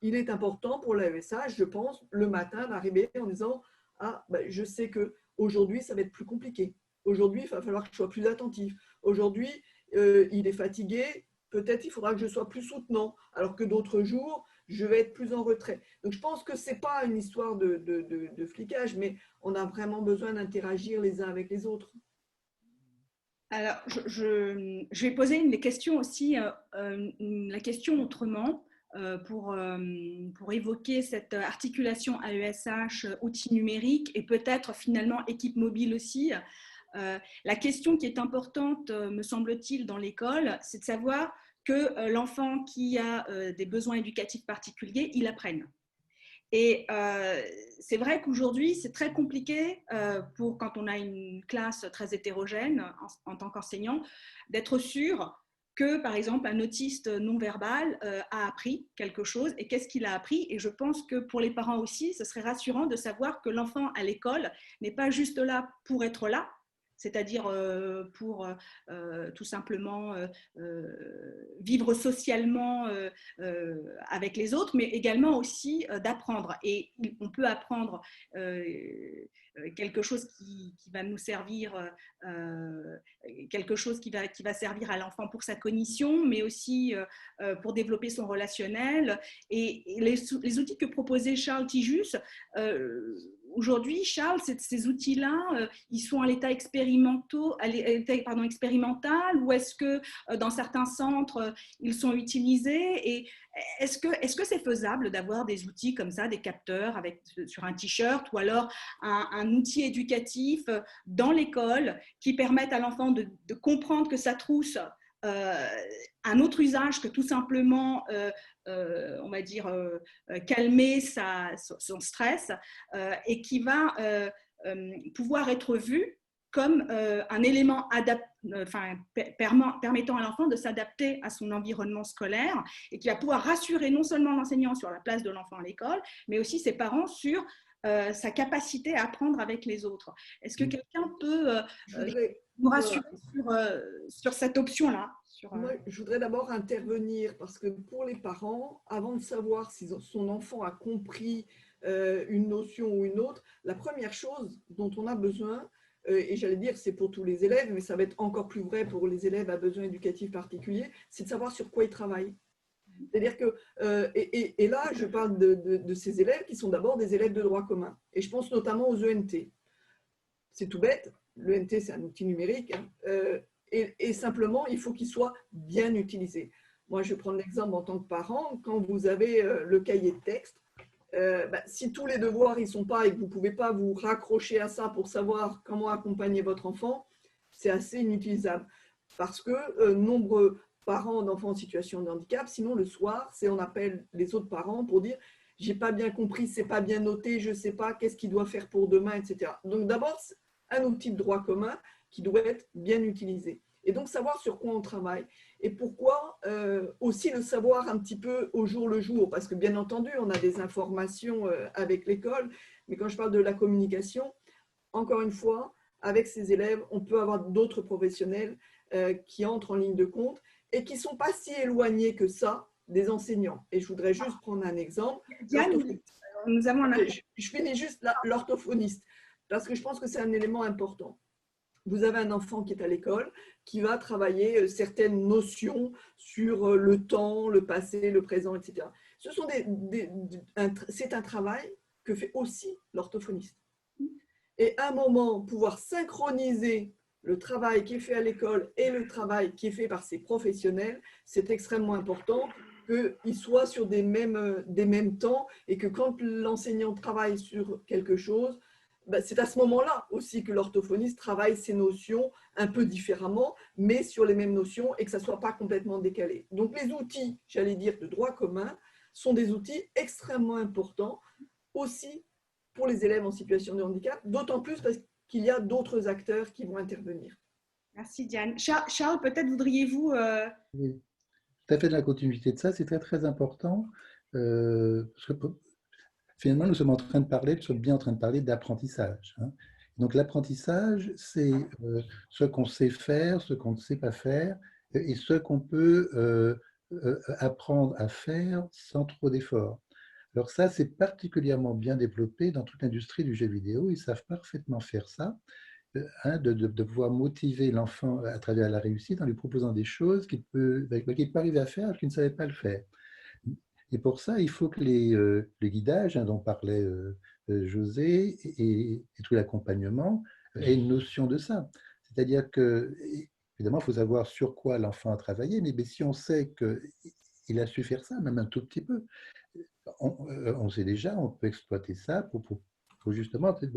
il est important pour l'AESH, je pense, le matin d'arriver en disant « Ah, je sais qu'aujourd'hui, ça va être plus compliqué. Aujourd'hui, il va falloir que je sois plus attentif. Aujourd'hui, il est fatigué, peut-être il faudra que je sois plus soutenant, alors que d'autres jours, je vais être plus en retrait. » Donc, je pense que ce n'est pas une histoire de flicage, mais on a vraiment besoin d'interagir les uns avec les autres. Alors, je vais poser une question aussi, la question autrement, pour évoquer cette articulation AESH, outils numériques et peut-être finalement équipe mobile aussi. La question qui est importante, me semble-t-il, dans l'école, c'est de savoir que l'enfant qui a des besoins éducatifs particuliers, il apprenne. Et c'est vrai qu'aujourd'hui, c'est très compliqué quand on a une classe très hétérogène en tant qu'enseignant, d'être sûr que, par exemple, un autiste non-verbal a appris quelque chose et qu'est-ce qu'il a appris. Et je pense que pour les parents aussi, ce serait rassurant de savoir que l'enfant à l'école n'est pas juste là pour être là, c'est-à-dire pour tout simplement vivre socialement avec les autres, mais également aussi d'apprendre. Et on peut apprendre quelque chose qui va nous servir, quelque chose qui va servir à l'enfant pour sa cognition, mais aussi pour développer son relationnel. Et les outils que proposait Charles Tijus, aujourd'hui, Charles, ces outils-là, ils sont à l'état expérimental, ou est-ce que dans certains centres, ils sont utilisés? Et est-ce que c'est faisable d'avoir des outils comme ça, des capteurs sur un t-shirt, ou alors un outil éducatif dans l'école qui permette à l'enfant de comprendre que sa trousse un autre usage que tout simplement, on va dire, calmer son stress et qui va pouvoir être vu comme un élément permettant à l'enfant de s'adapter à son environnement scolaire et qui va pouvoir rassurer non seulement l'enseignant sur la place de l'enfant à l'école, mais aussi ses parents sur sa capacité à apprendre avec les autres. Est-ce que quelqu'un peut nous rassurer sur cette option-là? Moi, je voudrais d'abord intervenir parce que pour les parents, avant de savoir si son enfant a compris une notion ou une autre, la première chose dont on a besoin, et j'allais dire c'est pour tous les élèves, mais ça va être encore plus vrai pour les élèves à besoins éducatifs particuliers, c'est de savoir sur quoi ils travaillent. C'est-à-dire que, et là, je parle de ces élèves qui sont d'abord des élèves de droit commun. Et je pense notamment aux ENT. C'est tout bête, l'ENT c'est un outil numérique, hein, et simplement, il faut qu'il soit bien utilisé. Moi, je vais prendre l'exemple en tant que parent, quand vous avez le cahier de texte, si tous les devoirs ils sont pas et que vous ne pouvez pas vous raccrocher à ça pour savoir comment accompagner votre enfant, c'est assez inutilisable. Parce que nombreux parents d'enfants en situation de handicap, sinon le soir, on appelle les autres parents pour dire « j'ai pas bien compris, c'est pas bien noté, je sais pas, qu'est-ce qu'il doit faire pour demain, etc. » Donc d'abord, un outil de droit commun qui doit être bien utilisé. Et donc savoir sur quoi on travaille. Et pourquoi aussi le savoir un petit peu au jour le jour, parce que bien entendu, on a des informations avec l'école, mais quand je parle de la communication, encore une fois, avec ces élèves, on peut avoir d'autres professionnels qui entrent en ligne de compte et qui ne sont pas si éloignés que ça des enseignants. Et je voudrais juste prendre un exemple. Diane, nous avons je finis juste l'orthophoniste, parce que je pense que c'est un élément important. Vous avez un enfant qui est à l'école, qui va travailler certaines notions sur le temps, le passé, le présent, etc. C'est un travail que fait aussi l'orthophoniste. Et à un moment, pouvoir synchroniser le travail qui est fait à l'école et le travail qui est fait par ces professionnels, c'est extrêmement important qu'ils soient sur des mêmes temps et que quand l'enseignant travaille sur quelque chose, c'est à ce moment-là aussi que l'orthophoniste travaille ses notions un peu différemment, mais sur les mêmes notions et que ça ne soit pas complètement décalé. Donc les outils, j'allais dire, de droit commun sont des outils extrêmement importants aussi pour les élèves en situation de handicap, d'autant plus parce qu'il y a d'autres acteurs qui vont intervenir. Merci Diane. Charles, peut-être voudriez-vous… Oui, tout à fait, de la continuité de ça, c'est très très important, parce que finalement, nous sommes bien en train de parler d'apprentissage. Hein. Donc, l'apprentissage, c'est ce qu'on sait faire, ce qu'on ne sait pas faire, et ce qu'on peut apprendre à faire sans trop d'efforts. Alors ça, c'est particulièrement bien développé dans toute l'industrie du jeu vidéo. Ils savent parfaitement faire ça, hein, de pouvoir motiver l'enfant à travers la réussite en lui proposant des choses qu'il peut arriver à faire alors qu'il ne savait pas le faire. Et pour ça, il faut que le guidage, hein, dont parlait José, et tout l'accompagnement aient une notion de ça. C'est-à-dire que, évidemment, il faut savoir sur quoi l'enfant a travaillé, mais si on sait qu'il a su faire ça, même un tout petit peu, on sait déjà, on peut exploiter ça pour justement, c'est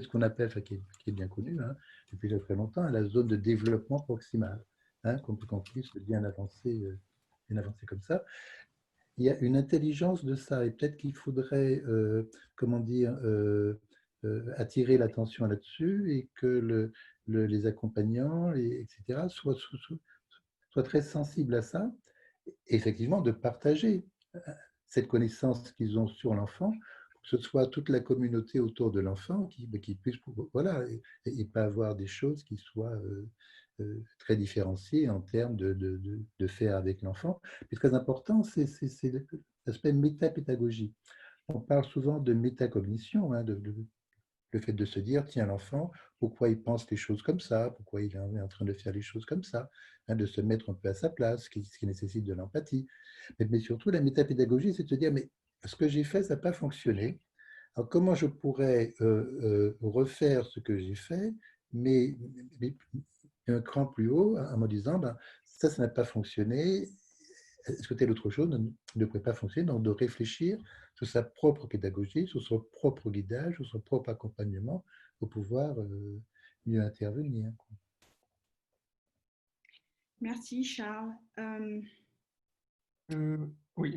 ce qu'on appelle, enfin, qui est bien connu hein, depuis très longtemps, la zone de développement proximal, hein, qu'on puisse bien avancer comme ça. Il y a une intelligence de ça et peut-être qu'il faudrait, comment dire, attirer l'attention là-dessus et que les accompagnants, etc., soient très sensibles à ça. Et effectivement, de partager cette connaissance qu'ils ont sur l'enfant, que ce soit toute la communauté autour de l'enfant qui puisse, voilà, et pas avoir des choses qui soient très différenciées en termes de faire avec l'enfant. Mais très important, c'est l'aspect métapédagogie. On parle souvent de métacognition, hein, le fait de se dire, tiens, l'enfant, pourquoi il pense les choses comme ça, pourquoi il est en train de faire les choses comme ça, hein, de se mettre un peu à sa place, ce qui nécessite de l'empathie. Mais surtout, la métapédagogie, c'est de se dire, mais ce que j'ai fait, ça n'a pas fonctionné. Alors, comment je pourrais refaire ce que j'ai fait, mais un cran plus haut, en me disant, ben, ça n'a pas fonctionné, est-ce que telle autre chose ne pourrait pas fonctionner? Donc, de réfléchir sur sa propre pédagogie, sur son propre guidage, sur son propre accompagnement pour pouvoir mieux intervenir. Merci, Charles. Oui,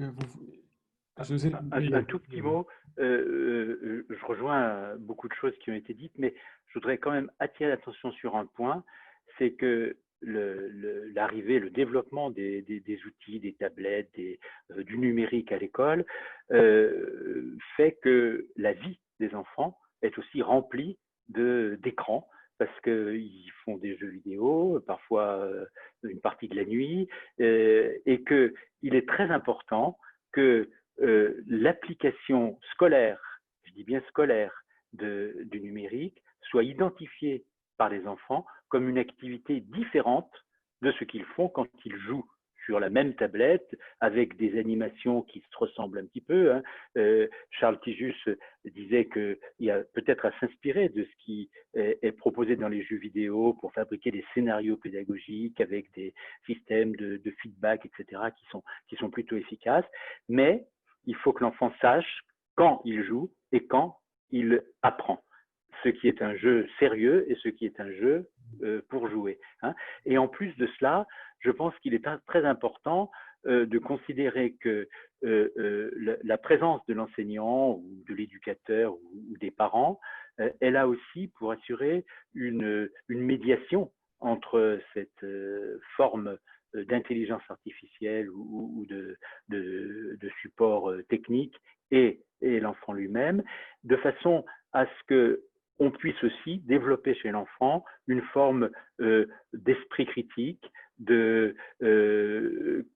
Un tout petit mot. Je rejoins beaucoup de choses qui ont été dites, mais je voudrais quand même attirer l'attention sur un point, c'est que l'arrivée, le développement des outils, des tablettes, du numérique à l'école fait que la vie des enfants est aussi remplie d'écrans parce qu'ils font des jeux vidéo, parfois une partie de la nuit, et qu'il est très important que l'application scolaire, je dis bien scolaire, du numérique soit identifiée par les enfants comme une activité différente de ce qu'ils font quand ils jouent sur la même tablette avec des animations qui se ressemblent un petit peu. Hein. Charles Tijus disait qu'il y a peut-être à s'inspirer de ce qui est proposé dans les jeux vidéo pour fabriquer des scénarios pédagogiques avec des systèmes de feedback, etc., qui sont plutôt efficaces. Mais il faut que l'enfant sache quand il joue et quand il apprend. Ce qui est un jeu sérieux et ce qui est un jeu pour jouer. Hein. Et en plus de cela, je pense qu'il est très important de considérer que la présence de l'enseignant ou de l'éducateur ou des parents est là aussi pour assurer une médiation entre cette forme d'intelligence artificielle ou de support technique et l'enfant lui-même, de façon à ce qu'on puisse aussi développer chez l'enfant une forme d'esprit critique, de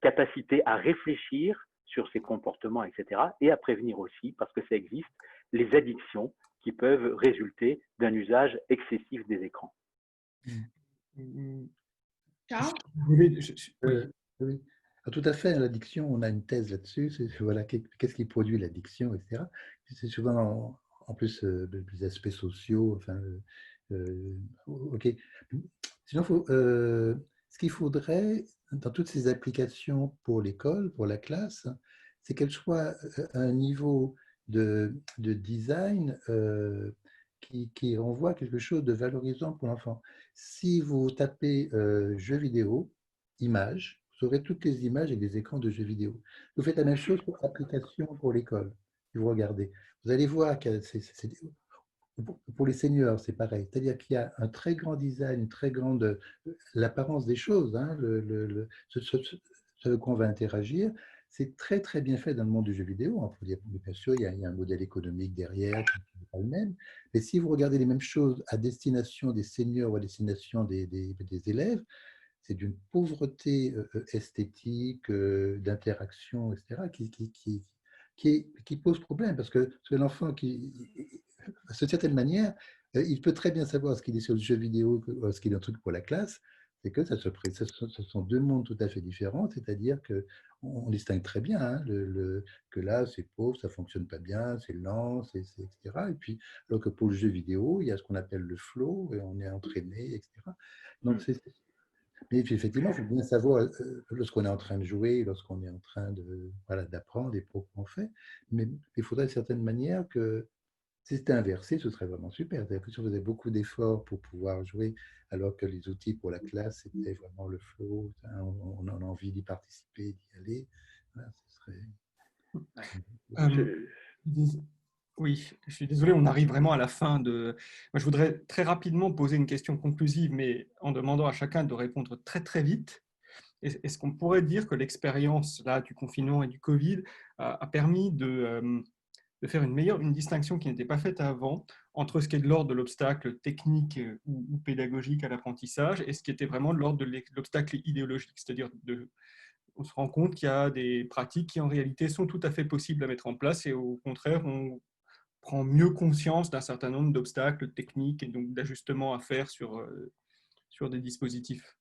capacité à réfléchir sur ses comportements, etc., et à prévenir aussi, parce que ça existe, les addictions qui peuvent résulter d'un usage excessif des écrans. Charles? Oui. Oui. Ah, tout à fait, l'addiction, on a une thèse là-dessus. Voilà, qu'est-ce qui produit l'addiction, etc. C'est souvent en plus des aspects sociaux. Enfin, ok. Sinon, ce qu'il faudrait dans toutes ces applications pour l'école, pour la classe, c'est qu'elles soient à un niveau de design qui renvoie à quelque chose de valorisant pour l'enfant. Si vous tapez jeux vidéo, images, vous aurez toutes les images et des écrans de jeux vidéo. Vous faites la même chose pour application pour l'école. Vous regardez. Vous allez voir que pour les seniors, c'est pareil. C'est-à-dire qu'il y a un très grand design, une très grande l'apparence des choses, hein, ce qu'on va interagir. C'est très, très bien fait dans le monde du jeu vidéo. Hein. Bien sûr, il y a un modèle économique derrière qui n'est pas le même. Mais si vous regardez les mêmes choses à destination des seniors ou à destination des élèves, c'est d'une pauvreté esthétique, d'interaction, etc., qui pose problème. Parce que l'enfant, de certaine manière, il peut très bien savoir ce qu'il est sur le jeu vidéo, ce qu'il est un truc pour la classe. C'est que ce sont deux mondes tout à fait différents, c'est-à-dire qu'on distingue très bien hein, que là, c'est pauvre, ça ne fonctionne pas bien, c'est lent, etc. Et puis, alors que pour le jeu vidéo, il y a ce qu'on appelle le flow, et on est entraîné, etc. Donc, mais effectivement, il faut bien savoir lorsqu'on est en train de jouer, lorsqu'on est en train d'apprendre et pourquoi on fait. Mais il faudrait de certaine manière que si c'était inversé, ce serait vraiment super. C'est-à-dire que si on faisait beaucoup d'efforts pour pouvoir jouer, alors que les outils pour la classe, c'était vraiment le flow, on a envie d'y participer, d'y aller, voilà, ce serait… Oui, je suis désolé, on arrive vraiment à la fin de… Moi, je voudrais très rapidement poser une question conclusive, mais en demandant à chacun de répondre très très vite. Est-ce qu'on pourrait dire que l'expérience là, du confinement et du Covid a permis de faire une distinction qui n'était pas faite avant entre ce qui est de l'ordre de l'obstacle technique ou pédagogique à l'apprentissage et ce qui était vraiment de l'ordre de l'obstacle idéologique, c'est-à-dire on se rend compte qu'il y a des pratiques qui en réalité sont tout à fait possibles à mettre en place et au contraire on prend mieux conscience d'un certain nombre d'obstacles techniques et donc d'ajustements à faire sur des dispositifs.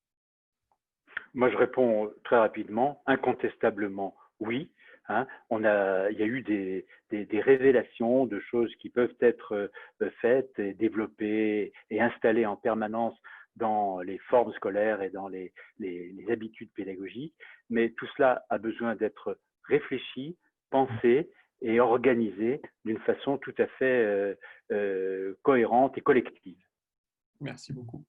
Moi, je réponds très rapidement, incontestablement oui. Hein, il y a eu des révélations de choses qui peuvent être faites et développées et installées en permanence dans les formes scolaires et dans les habitudes pédagogiques, mais tout cela a besoin d'être réfléchi, pensé et organisé d'une façon tout à fait cohérente et collective. Merci beaucoup.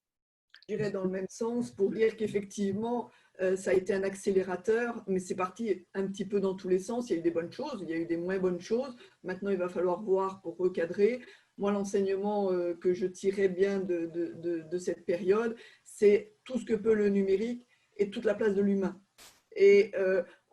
dirais dans le même sens pour dire qu'effectivement, ça a été un accélérateur, mais c'est parti un petit peu dans tous les sens. Il y a eu des bonnes choses, il y a eu des moins bonnes choses. Maintenant, il va falloir voir pour recadrer. Moi, l'enseignement que je tirais bien de cette période, c'est tout ce que peut le numérique et toute la place de l'humain. Et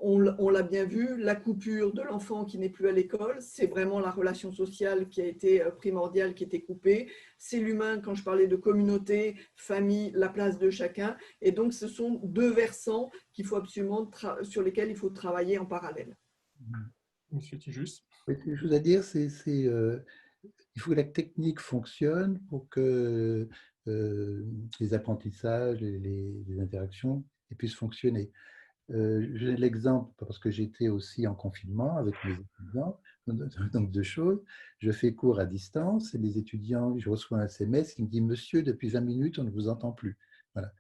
on l'a bien vu, la coupure de l'enfant qui n'est plus à l'école, c'est vraiment la relation sociale qui a été primordiale, qui était coupée. C'est l'humain, quand je parlais de communauté, famille, la place de chacun. Et donc, ce sont deux versants qu'il faut absolument sur lesquels il faut travailler en parallèle. Monsieur Tijus. Oui, ce que je voudrais dire, il faut que la technique fonctionne pour que les apprentissages, les interactions puissent fonctionner. J'ai l'exemple, parce que j'étais aussi en confinement avec mes étudiants, donc deux choses. Je fais cours à distance et les étudiants, je reçois un SMS qui me dit « Monsieur, depuis 20 minutes, on ne vous entend plus ». Voilà.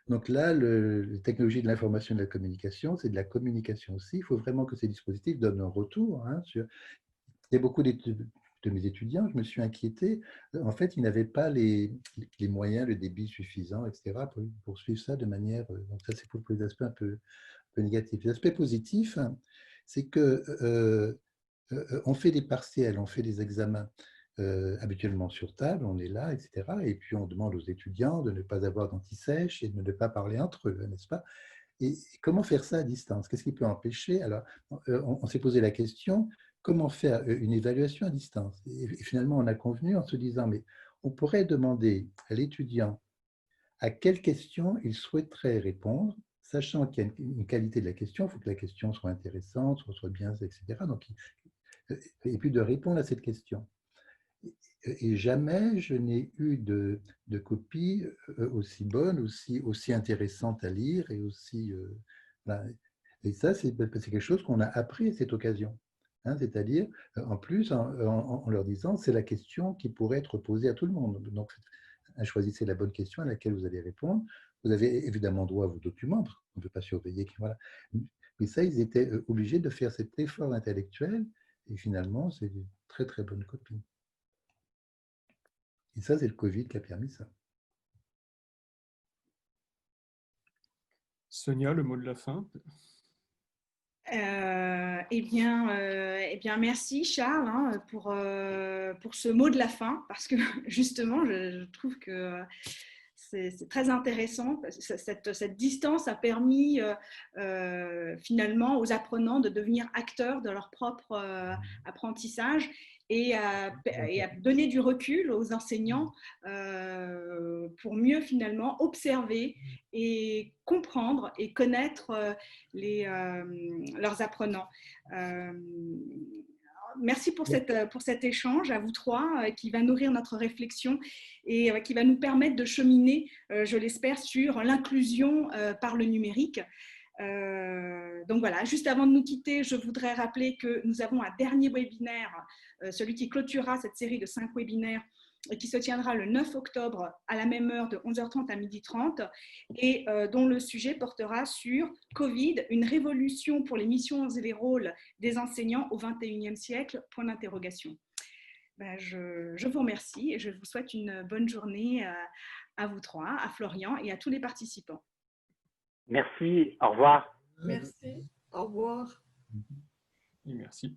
Donc là, la technologie de l'information et de la communication, c'est de la communication aussi. Il faut vraiment que ces dispositifs donnent un retour. Il y a beaucoup de mes étudiants, je me suis inquiété. En fait, ils n'avaient pas les moyens, le débit suffisant, etc., pour suivre ça de manière… Donc ça, c'est pour les aspects un peu négatifs. L'aspect positif, c'est que on fait des partiels, on fait des examens habituellement sur table, on est là, etc. Et puis on demande aux étudiants de ne pas avoir d'anti-sèche et de ne pas parler entre eux, n'est-ce pas? Et comment faire ça à distance? Qu'est-ce qui peut empêcher? Alors, on s'est posé la question, comment faire une évaluation à distance? Et finalement, on a convenu en se disant, mais on pourrait demander à l'étudiant à quelle question il souhaiterait répondre, sachant qu'il y a une qualité de la question, il faut que la question soit intéressante, soit bien, etc. Donc, et puis de répondre à cette question. Et jamais je n'ai eu de copie aussi bonne, aussi intéressante à lire et aussi… Et ça, c'est quelque chose qu'on a appris à cette occasion. C'est-à-dire, en plus, en leur disant, c'est la question qui pourrait être posée à tout le monde. Donc, choisissez la bonne question à laquelle vous allez répondre. Vous avez évidemment droit à vos documents, parce qu'on ne peut pas surveiller. Voilà. Mais ça, ils étaient obligés de faire cet effort intellectuel, et finalement, c'est une très, très bonne copie. Et ça, c'est le Covid qui a permis ça. Sonia, le mot de la fin. Eh bien, merci Charles pour ce mot de la fin, parce que justement, je trouve que c'est très intéressant. Cette distance a permis finalement aux apprenants de devenir acteurs de leur propre apprentissage et à donner du recul aux enseignants pour mieux finalement observer et comprendre et connaître leurs apprenants. Merci pour cet échange à vous trois qui va nourrir notre réflexion et qui va nous permettre de cheminer, je l'espère, sur l'inclusion par le numérique. Donc voilà, juste avant de nous quitter, je voudrais rappeler que nous avons un dernier webinaire, celui qui clôturera cette série de 5 webinaires qui se tiendra le 9 octobre à la même heure de 11h30 à 12h30 et dont le sujet portera sur Covid, une révolution pour les missions et les rôles des enseignants au XXIe siècle, point d'interrogation. Je vous remercie et je vous souhaite une bonne journée à vous trois, à Florian et à tous les participants. Merci, au revoir. Merci, au revoir. Et merci.